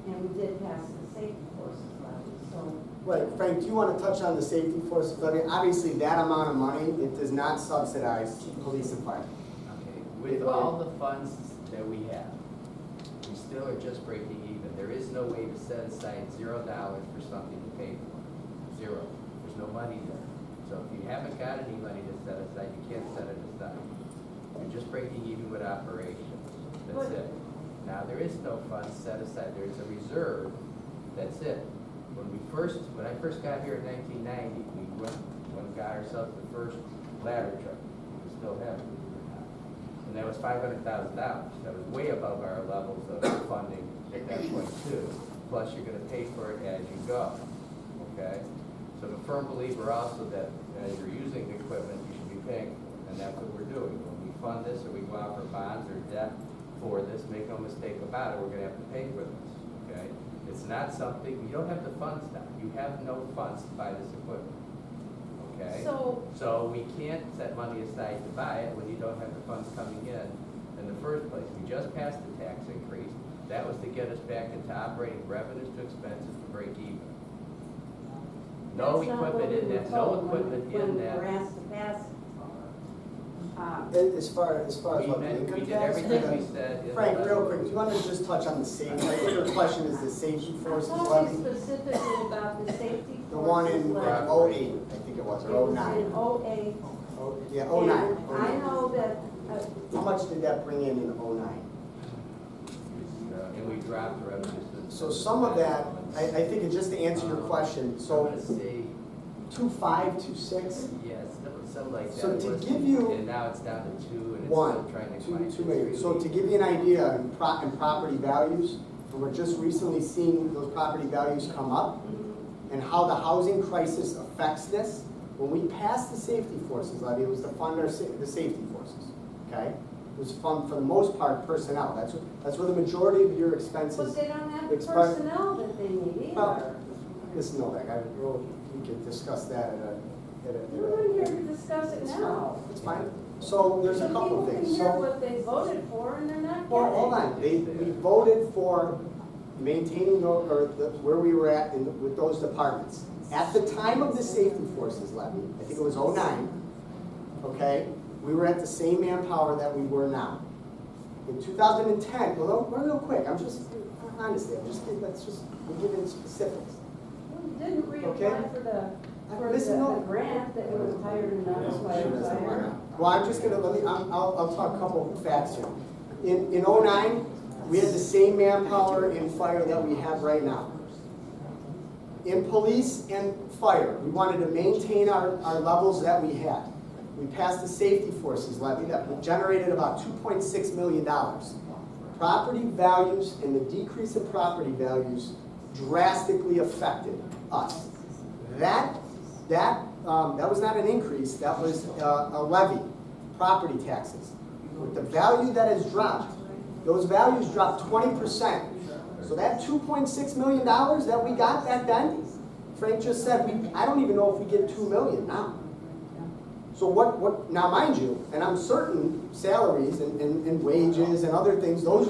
And we did pass the safety forces levy, so. Right, Frank, do you want to touch on the safety forces levy? Obviously, that amount of money, it does not subsidize police and fire. Okay, with all the funds that we have, we still are just breaking even. There is no way to set aside $0 for something to pay for. Zero. There's no money there. So if you haven't got any money to set aside, you can't set it aside. You're just breaking even with operations. That's it. Now, there is no funds set aside. There's a reserve. That's it. When I first got here in 1990, we went and got ourselves the first ladder truck. We still have it. And that was $500,000. That was way above our levels of funding at that point too. Plus, you're going to pay for it as you go. Okay? So I'm a firm believer also that as you're using the equipment, you should be paying for it. And that's what we're doing. When we fund this or we go out for bonds or debt for this, make no mistake about it, we're going to have to pay for this. Okay? It's not something, you don't have the funds now. You have no funds to buy this equipment. Okay? So we can't set money aside to buy it when you don't have the funds coming in the first place. We just passed the tax increase. That was to get us back into operating revenues to expenses to break even. No equipment in that, no equipment in that. When we're asked to pass it. As far as what the income We did tax? everything we said. in the Frank, real letter. quick, do you want to just touch on the safety? I think your question is the safety I'm forces talking levy? specifically about the safety The one in forces like levy. 08, I think it was, It or was 09. in 08. Yeah, And 09. I know that, How much did that bring in 09? And we dropped the revenues. So some of that, I think, it just to answer your question, so Let's see. 2.5, 2.6? Yes, something like that. So It to was- give you- And now it's down to 2, and it's One, still trying to climb. 2 million. So to give you an idea in property values, and we're just recently seeing those property values come up, and how the housing crisis affects this, when we passed the safety forces levy, it was to fund the safety forces, okay? It was fund, for the most part, personnel. That's where the majority of your but expenses. they don't have the Expired. personnel that they need Well, either. Listen, Novak, we can discuss that We're in here to discuss it now. It's fine. So there's a couple of things. So people can hear So, what they voted for and they're not getting. well, hold on. We voted for maintaining where we were at with those departments. At the time of the safety forces levy, I think it was 09, okay, we were at the same manpower that we were now. In 2010, real quick, honestly, we're giving specifics. We didn't reapply Okay. for the Listen, no. grant that was hired and not expired. Well, I'm just gonna, I'll talk a couple of facts here. In 09, we had the same manpower in fire that we have right now. In police and fire, we wanted to maintain our levels that we had. We passed the safety forces levy that generated about $2.6 million. Property values and the decrease in property values drastically affected us. That was not an increase, that was a levy, property taxes. With the value that has dropped, those values dropped 20%. So that $2.6 million that we got back then, Frank just said, I don't even know if we get $2 million now. So now mind you, and I'm certain salaries and wages and other things, those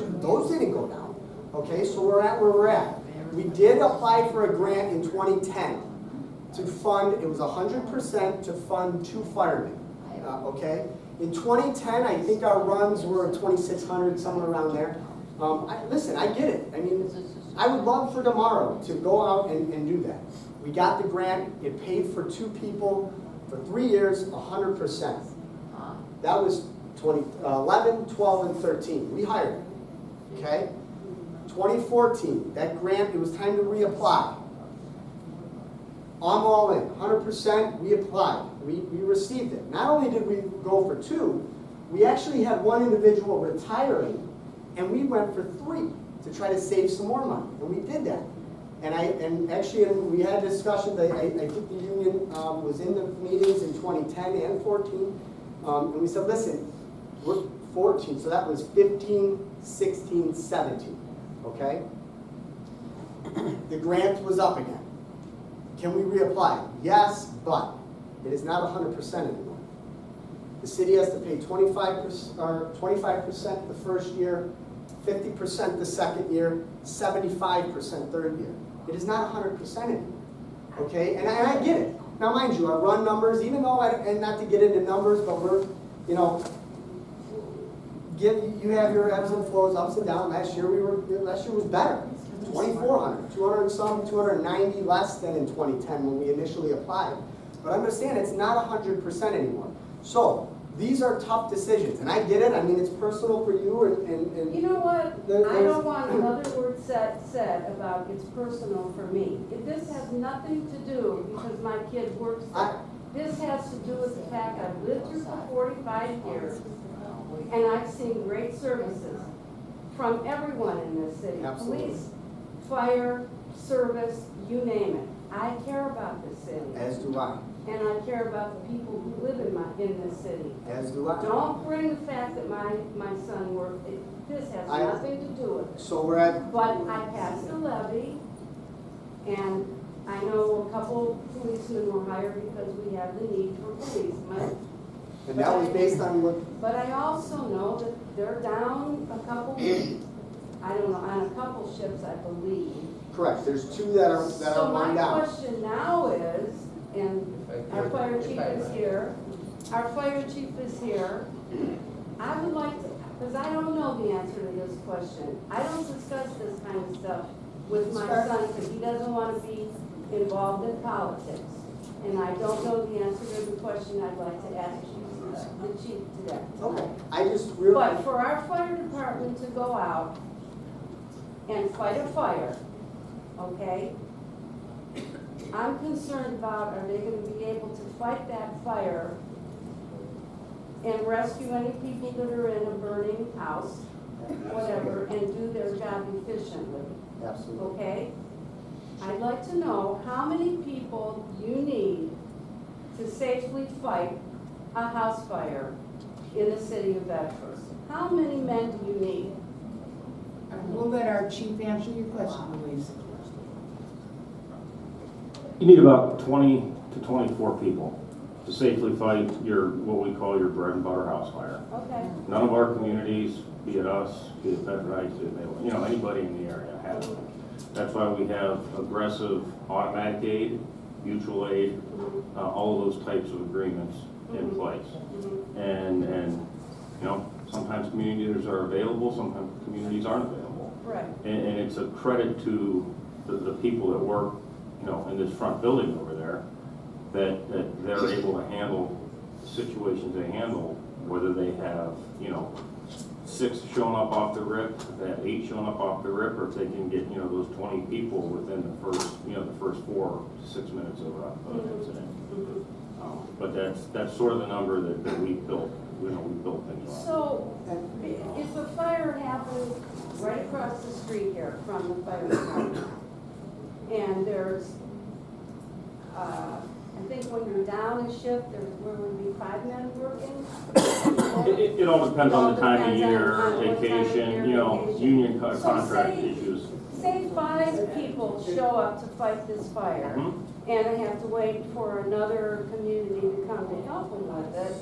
didn't go down. Okay, so we're at where we're at. We did apply for a grant in 2010 to fund, it was 100% to fund 2 firemen, okay? In 2010, I think our runs were 2,600, somewhere around there. Listen, I get it. I mean, I would love for tomorrow to go out and do that. We got the grant, it paid for 2 people for 3 years, 100%. That was 2011, 12, and 13. We hired, okay? 2014, that grant, it was time to reapply. I'm all in, 100%, we applied. We received it. Not only did we go for 2, we actually had 1 individual retiring, and we went for 3 to try to save some more money, and we did that. And actually, we had discussions, I think the union was in the meetings in 2010 and 14, and we said, listen, we're 14, so that was 15, 16, 17, okay? The grant was up again. Can we reapply? Yes, but it is not 100% anymore. The city has to pay 25% the first year, 50% the second year, 75% third year. It is not 100% anymore, okay? And I get it. Now, mind you, I run numbers, even though, and not to get into numbers, but we're, you know, you have your ebbs and flows, ups and downs. Last year was better. 2,400, 200 and some, 290 less than in 2010 when we initially applied. But understand, it's not 100% anymore. So, these are tough decisions, and I get it. I mean, it's personal for you, and You know what? I don't want another word said about it's personal for me. This has nothing to do because my kid works there. This has to do with the fact I've lived here for 45 years, and I've seen great services from everyone in this city. Absolutely. Police, fire, service, you name it. I care about this city. as do I. And I care about the people who live in this city. As do I. Don't bring the fact that my son worked, this has nothing to do with it. So we're at, But I passed a levy, and I know a couple policemen were hired because we have the need for policemen. and that was based on what, But I also know that they're down a couple, I don't know, on a couple ships, I believe. correct, there's two that are So one my down. question now is, and our fire chief is here, I would like to, because I don't know the answer to this question. I don't discuss this kind of stuff with my son because he doesn't want to be involved in politics. And I don't know the answer to the question I'd like to ask the chief today. Okay, I just really, But for our fire department to go out and fight a fire, okay? I'm concerned about, are they gonna be able to fight that fire and rescue any people that are in a burning house, whatever, and do their job efficiently, absolutely. okay? I'd like to know how many people you need to safely fight a house fire in the city of Bedford. How many men do you need? We'll let our chief answer your question, Louise. You need about 20 to 24 people to safely fight your, what we call your bread and butter house fire. Okay. None of our communities, be it us, be it Bedford Heights, be it Maywood, you know, anybody in the area has it. That's why we have aggressive automatic aid, mutual aid, all of those types of agreements in place. And, you know, sometimes communities are available, sometimes communities aren't available. Right. And it's a credit to the people that work, you know, in this front building over there, that they're able to handle the situations they handle, whether they have, you know, 6 showing up off the rip, they have 8 showing up off the rip, or if they can get, you know, those 20 people within the first, you know, the first 4 to 6 minutes of an incident. But that's sort of the number that we built, you know, we built things on. So, if a fire happened right across the street here from the fire department, and there's, I think when you're down a shift, there would be 5 men working? It all depends on the time of Depends year, on what time of vacation, year, you know, vacation. union So contract say- issues. Say 5 people show up to fight this fire, Mhm. and they have to wait for another community to come to help them with it.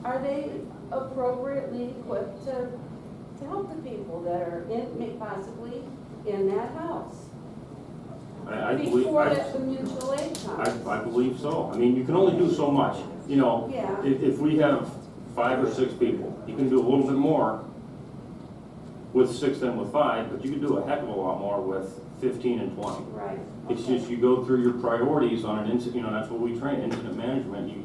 Are they appropriately equipped to help the people that are possibly in that house? I believe, Before the mutual aid comes? I believe so. I mean, you can only do so much. You know, Yeah. if we have 5 or 6 people, you can do a little bit more with 6 than with 5, but you can do a heck of a lot more with 15 and 20. Right. It's just you go through your priorities on an incident, you know, that's what we train, incident management. You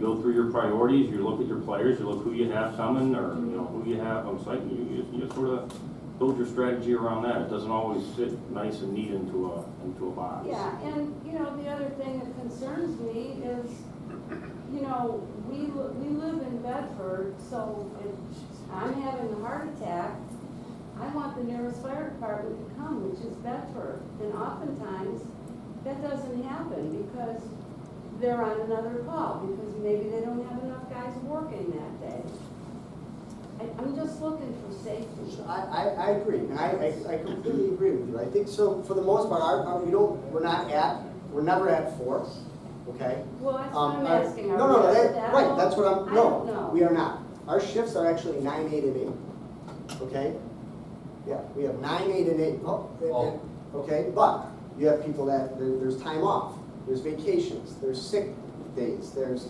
go through your priorities, you look at your players, you look who you have coming, or, you know, who you have on site, and you sort of build your strategy around that. It doesn't always fit nice and neat into a box. Yeah, and, you know, the other thing that concerns me is, you know, we live in Bedford, so if I'm having a heart attack, I want the nearest fire department to come, which is Bedford. And oftentimes, that doesn't happen because they're on another call, because maybe they don't have enough guys working that day. I'm just looking for safety. I agree, and I completely agree with you. I think so, for the most part, we're not at we're never at 4, okay? Well, that's what I'm our- asking. No, Are no, we that, at that right, level? that's what I'm, I don't know. no, we are not. Our shifts are actually 9, 8, and 8, okay? Yeah, we have 9, 8, and 8. Okay, but you have people that, there's time off, there's vacations, there's sick days, there's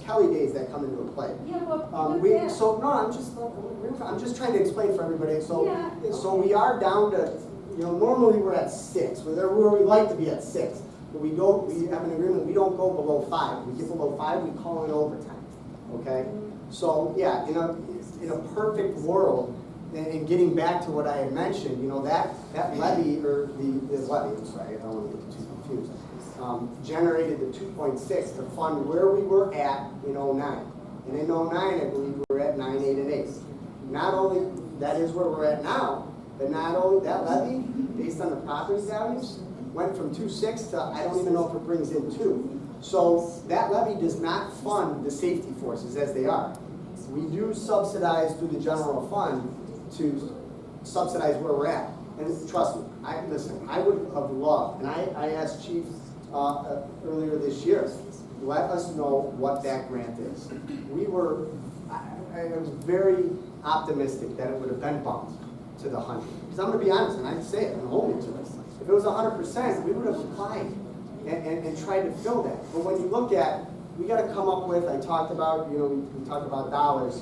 Kelly days that come into play. Yeah, but with that. So, no, I'm just trying to explain for everybody, so, Yeah. so we are down to, normally we're at 6, where we like to be at 6. But we have an agreement, we don't go below 5. We get below 5, we call in overtime, okay? So, yeah, in a perfect world, and getting back to what I had mentioned, that levy, or the levy, I'm sorry, I don't want to get too confused, generated the 2.6 to fund where we were at in '09. And in '09, I believe we were at 9, 8, and 8. Not only, that is where we're at now, but not only, that levy, based on the property values, went from 2.6 to, I don't even know if it brings in 2. So that levy does not fund the safety forces as they are. We do subsidize through the general fund to subsidize where we're at. And trust me, I would have loved, and I asked Chief earlier this year, let us know what that grant is. I was very optimistic that it would have been bumped to the 100. Because I'm going to be honest, and I say it, I'm holding to it. If it was 100%, we would have applied and tried to fill that. But when you look at, we got to come up with, I talked about, we talked about dollars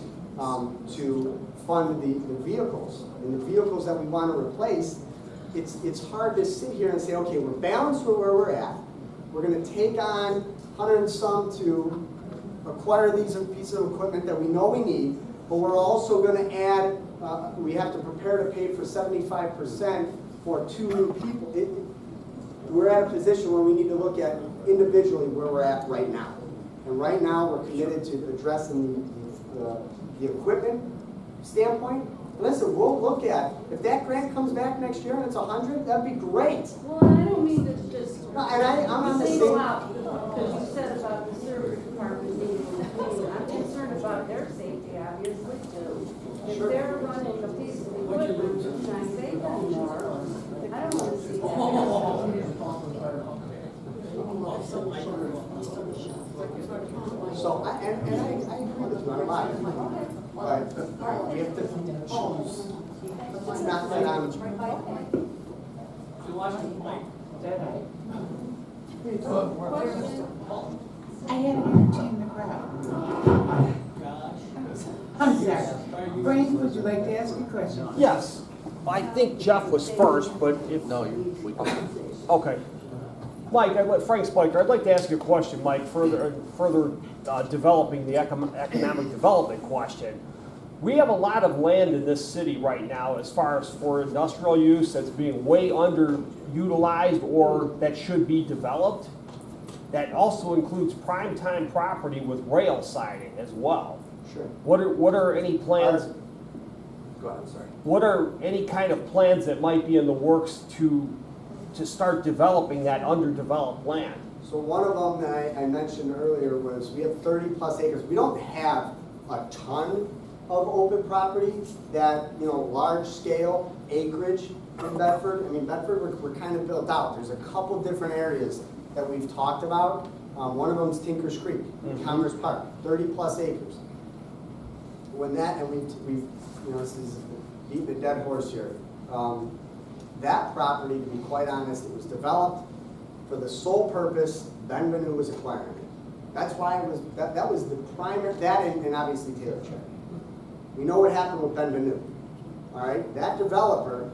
to fund the vehicles. And the vehicles that we want to replace, it's hard to sit here and say, okay, we're balanced with where we're at. We're going to take on 100 and some to acquire these pieces of equipment that we know we need, but we're also going to add, we have to prepare to pay for 75% for 2 new people. We're at a position where we need to look at individually where we're at right now. And right now, we're committed to addressing the equipment standpoint. Listen, we'll look at, if that grant comes back next year and it's 100, that'd be great. Well, I don't mean to just No, and I'm on the single same. out, because you said about the service department needing to clean. I'm concerned about their safety, obviously, too. If Sure. they're running a piece of equipment that's not safe anymore, I don't want to see that. So, I agree with you on a lot. But we have to choose. It's not that I'm, I had to entertain the crowd. I'm sorry. Frank, would you like to ask a question? Yes, I think Jeff was first, but if, No, you, okay. Mike, Frank Spiker, I'd like to ask you a question, Mike, further developing the economic development question. We have a lot of land in this city right now as far as for industrial use that's being way underutilized or that should be developed. That also includes prime time property with rail siding as well. sure. What are any plans? Go ahead, I'm sorry. What are any kind of plans that might be in the works to start developing that underdeveloped land? So one of them that I mentioned earlier was we have 30 plus acres. We don't have a ton of open property that, large scale acreage in Bedford. I mean, Bedford, we're kind of built out. There's a couple different areas that we've talked about. One of them is Tinker's Creek, Commerce Park, 30 plus acres. When that, and we've this is beating a dead horse here. That property, to be quite honest, it was developed for the sole purpose Benvenue was acquiring it. That's why it was, that was the primary, that and obviously Taylor Check. We know what happened with Benvenue. All right, that developer,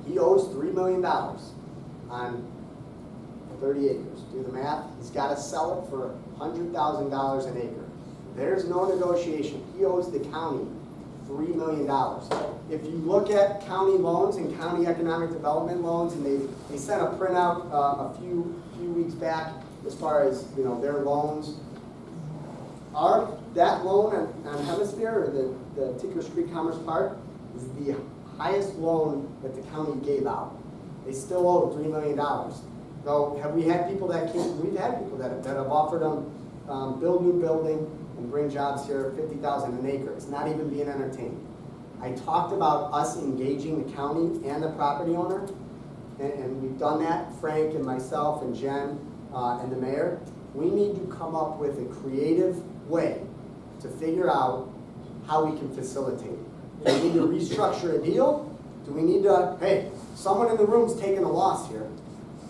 he owes $3 million on 30 acres. Do the math, he's got to sell it for $100,000 an acre. There's no negotiation. He owes the county $3 million. If you look at county loans and county economic development loans, and they sent a printout a few weeks back as far as their loans. That loan on Hemisphere, or the Tinker's Creek Commerce Park, is the highest loan that the county gave out. They still owe $3 million. So have we had people that came? We've had people that have offered them build new building and bring jobs here, $50,000 an acre. It's not even being entertained. I talked about us engaging the county and the property owner, and we've done that, Frank and myself and Jen and the mayor, we need to come up with a creative way to figure out how we can facilitate it. Do we need to restructure a deal? Do we need to, hey, someone in the room's taking a loss here.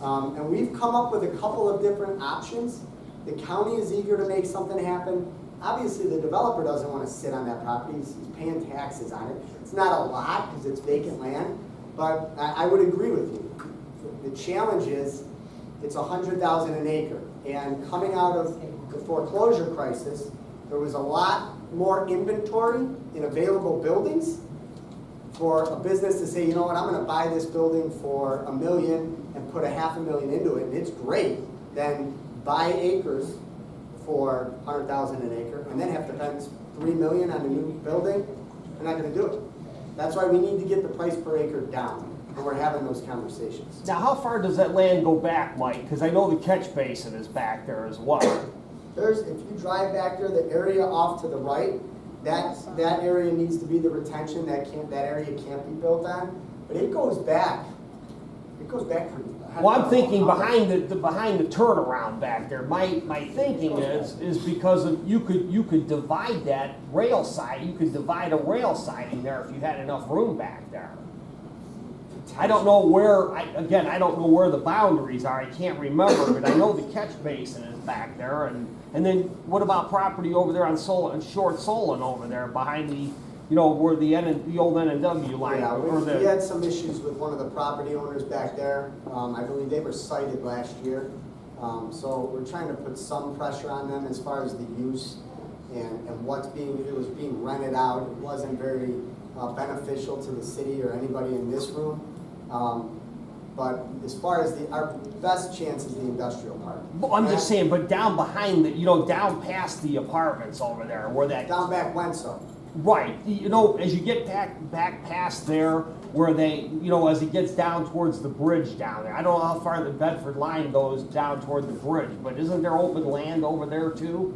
And we've come up with a couple of different options. The county is eager to make something happen. Obviously, the developer doesn't want to sit on that property. He's paying taxes on it. It's not a lot because it's vacant land, but I would agree with you. The challenge is it's $100,000 an acre. And coming out of the foreclosure crisis, there was a lot more inventory in available buildings for a business to say, you know what, I'm gonna buy this building for $1 million and put $500,000 into it, and it's great, then buy acres for $100,000 an acre and then have to spend $3 million on a new building. They're not gonna do it. That's why we need to get the price per acre down, and we're having those conversations. Now, how far does that land go back, Mike? Because I know the catch basin is back there as well. If you drive back there, the area off to the right, that area needs to be the retention, that area can't be built on, but it goes back pretty. Well, I'm thinking behind the turnaround back there. My thinking is because of, you could divide that rail side. You could divide a rail siding there if you had enough room back there. I don't know where. I don't know where the boundaries are. I can't remember, but I know the catch basin is back there. And then what about property over there on Short Solon over there behind the, where the old N&W line? Yeah, or we had some issues with one of the property owners back there. I believe they were cited last year. So we're trying to put some pressure on them as far as the use and it was being rented out. It wasn't very beneficial to the city or anybody in this room. But as far as our best chance is the industrial park. Well, I'm just saying, but down behind down past the apartments over there, where that. Down back Wenzel. Right, as you get back past there, where they, as it gets down towards the bridge down there. I don't know how far the Bedford line goes down toward the bridge, but isn't there open land over there too?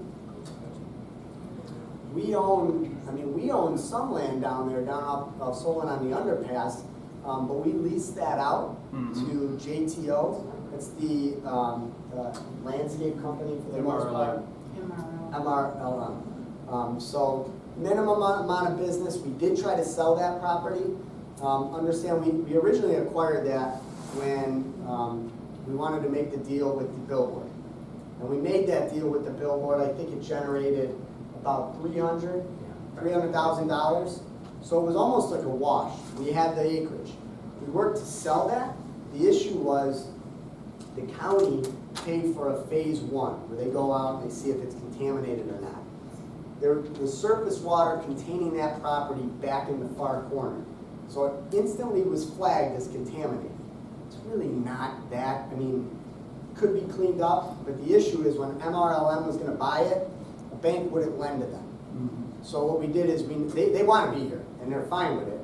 We own some land down there, down off Solon on the underpass, but we lease that out to JTO. It's the landscape company for the most part. MRLM. So minimum amount of business. We did try to sell that property. Understand, we originally acquired that when we wanted to make the deal with the billboard. And we made that deal with the billboard. I think it generated about $300,000. So it was almost like a wash. We had the acreage. We worked to sell that. The issue was the county paid for a phase 1, where they go out and they see if it's contaminated or not. There was surface water containing that property back in the far corner. So it instantly was flagged as contaminated. It's really not that, could be cleaned up, but the issue is when MRLM was gonna buy it, a bank wouldn't lend to them. So what we did is, they wanna be here, and they're fine with it.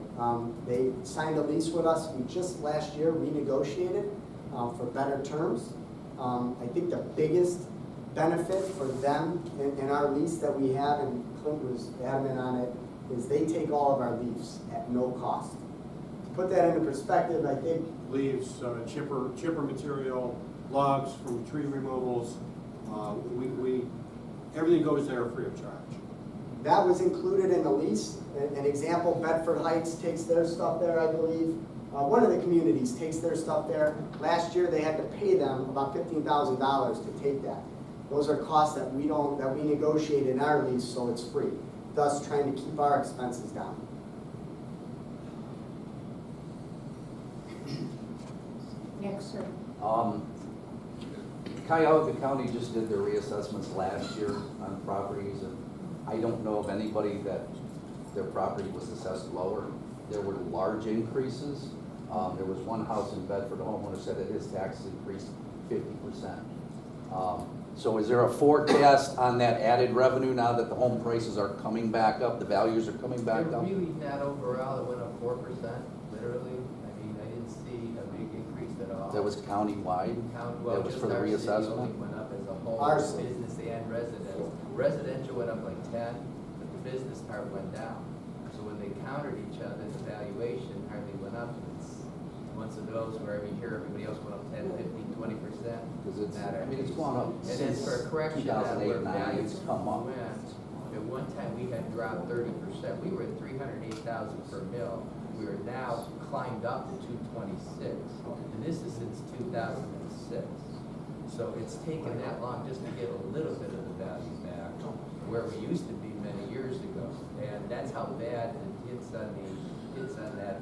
They signed a lease with us. We just last year renegotiated for better terms. I think the biggest benefit for them in our lease that we have, and Clint was adamant on it, is they take all of our leaves at no cost. To put that into perspective, I think Leaves, chipper material, logs from tree removals, everything goes there free of charge. that was included in the lease. An example, Bedford Heights takes their stuff there, I believe. One of the communities takes their stuff there. Last year, they had to pay them about $15,000 to take that. Those are costs that we negotiate in our lease, so it's free, thus trying to keep our expenses down. Next, sir. Cuyahoga County just did their reassessments last year on properties, and I don't know of anybody that their property was assessed lower. There were large increases. There was one house in Bedford, the homeowner said that his taxes increased 50%. So is there a forecast on that added revenue now that the home prices are coming back up, the values are coming back up? Really not overall, it went up 4%, literally. I mean, I didn't see a big increase at all. That was countywide? Well, That was just for the our city reassessment? only went up as a whole, Ours. business and residential. Residential went up like 10, but the business part went down. So when they countered each other, the valuation hardly went up. Once months of those where we hear everybody else went up 10, 15, 20%. Because it's, Not I mean, it's every- gone up And since then for a correction, that 2008, where 9, values it's come up. went, at one time we had dropped 30%. We were at 308,000 per mil. We are now climbed up to 226. And this is since 2006. So it's taken that long just to get a little bit of the value back where we used to be many years ago. And that's how bad the hits on that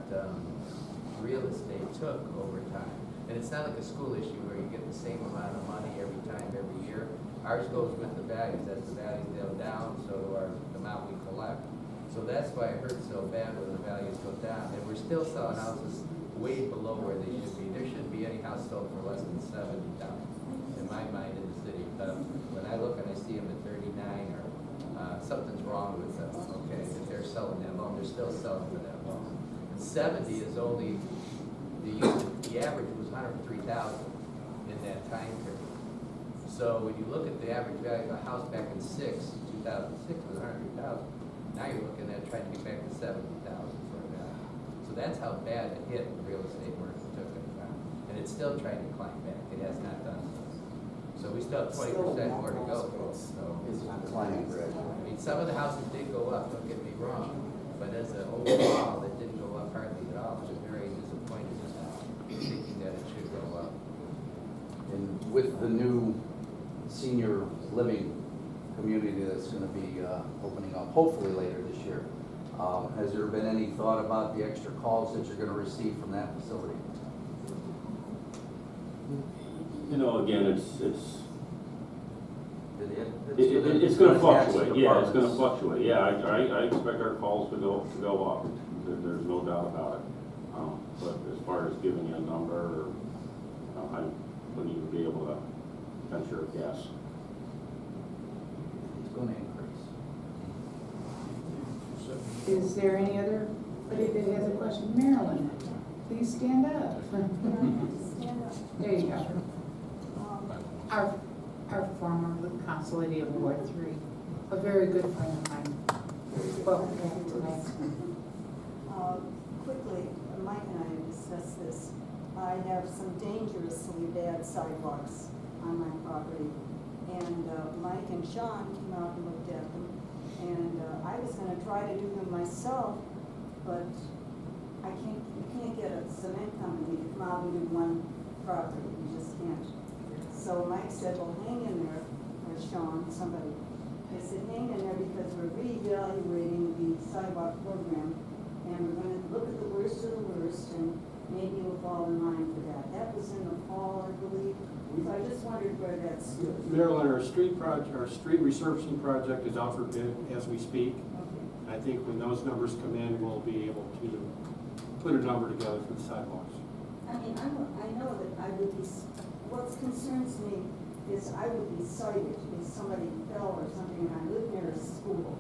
real estate took over time. And it's not like a school issue where you get the same amount of money every time, every year. Ours goes with the values. As the values go down, so do our the amount we collect. So that's why it hurts so bad when the values go down. And we're still selling houses way below where they should be. There shouldn't be any house sold for less than 70,000 in my mind in the city. But when I look and I see them at 39 or something's wrong with them, okay, if they're selling that low, they're still selling for that low. And 70 is only, the average was 103,000 in that time period. So when you look at the average value of a house back in 2006 was 103,000. Now you're looking at trying to get back to 70,000 for a value. So that's how bad it hit the real estate market took at the time. And it's still trying to climb back. It has not done so. So we still have 20% more to go, folks. So It's climbing gradually. I mean, some of the houses did go up, don't get me wrong, but as an overall, it didn't go up hardly at all. I was very disappointed in that, thinking that it should go up. And with the new senior living community that's gonna be opening up hopefully later this year, has there been any thought about the extra calls that you're gonna receive from that facility? You know, again, it's It's gonna fluctuate, yeah, it's gonna fluctuate, yeah, I expect our calls to go up, there's no doubt about it. But as far as giving you a number, I wouldn't even be able to venture a guess. It's gonna increase. Is there any other, that has a question? Marilyn, please stand up. Stand up. There you go. Our former council lady of Ward 3, a very good friend of mine. Welcome back tonight. Quickly, Mike and I have discussed this. I have some dangerously bad sidewalks on my property. And Mike and Sean came out and looked at them. And I was gonna try to do them myself, but you can't get a cement company to come out and do one property, you just can't. So Mike said, well, hang in there, or Sean, somebody. They said, hang in there because we're reevaluating the sidewalk program, and we're gonna look at the worst of the worst, and maybe you'll fall in line for that. That was in the fall, I believe, so I just wondered where that stood. Marilyn, our street resurfacing project is out for bid as we speak. Okay. I think when those numbers come in, we'll be able to put a number together for the sidewalks. I mean, I know that I would be, what concerns me is I would be cited if somebody fell or something, and I live near a school.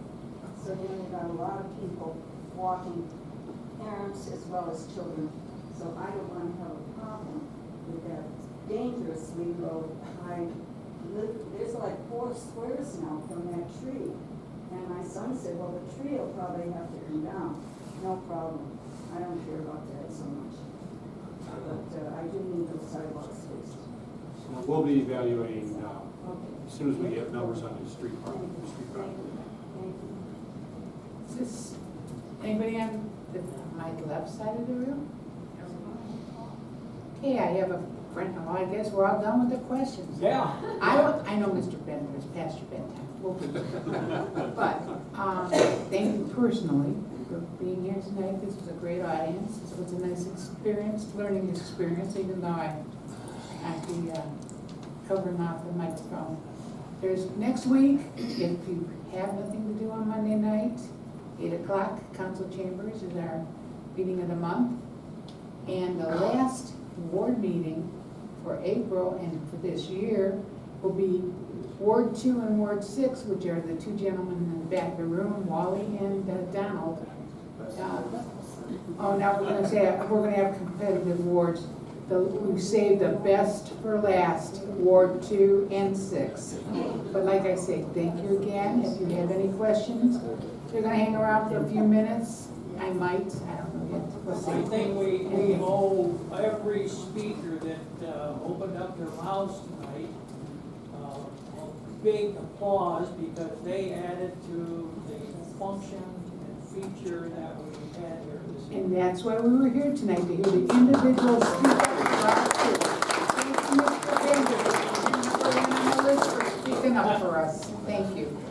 So then you've got a lot of people walking, parents as well as children. So I don't want to have a problem with that dangerously low. There's like 4 squares now from that tree. And my son said, well, the tree will probably have to come down. No problem. I don't care about that so much. But I do need those sidewalks fixed. So we'll be evaluating Okay. as soon as we get numbers on the street Thank project. you. Thank you. Is this anybody on my left side of the room? Okay, I have a friend, well, I guess we're all done with the questions. Yeah. I know Mr. Bedford is past your bedtime. We'll be But, thank you personally for being here tonight. This was a great audience. It was a nice experience, learning experience, even though I be covering off the microphone. There's next week, if you have nothing to do on Monday night, 8 o'clock, council chambers is our meeting of the month. And the last ward meeting for April and for this year will be Ward 2 and Ward 6, which are the 2 gentlemen in the back of the room, Wally and Donald. Now we're gonna have competitive wards. We saved the best for last, Ward 2 and 6. But like I say, thank you again. If you have any questions, they're gonna hang around for a few minutes I might, I don't know yet. We'll see. I think we owe every speaker that opened up their mouths tonight a big applause because they added to the function and feature that we had here this evening. And that's why we were here tonight, to hear the individual speak up for our kids. Thank you, Mr. Bender, for being on the list for speaking up for us. Thank you.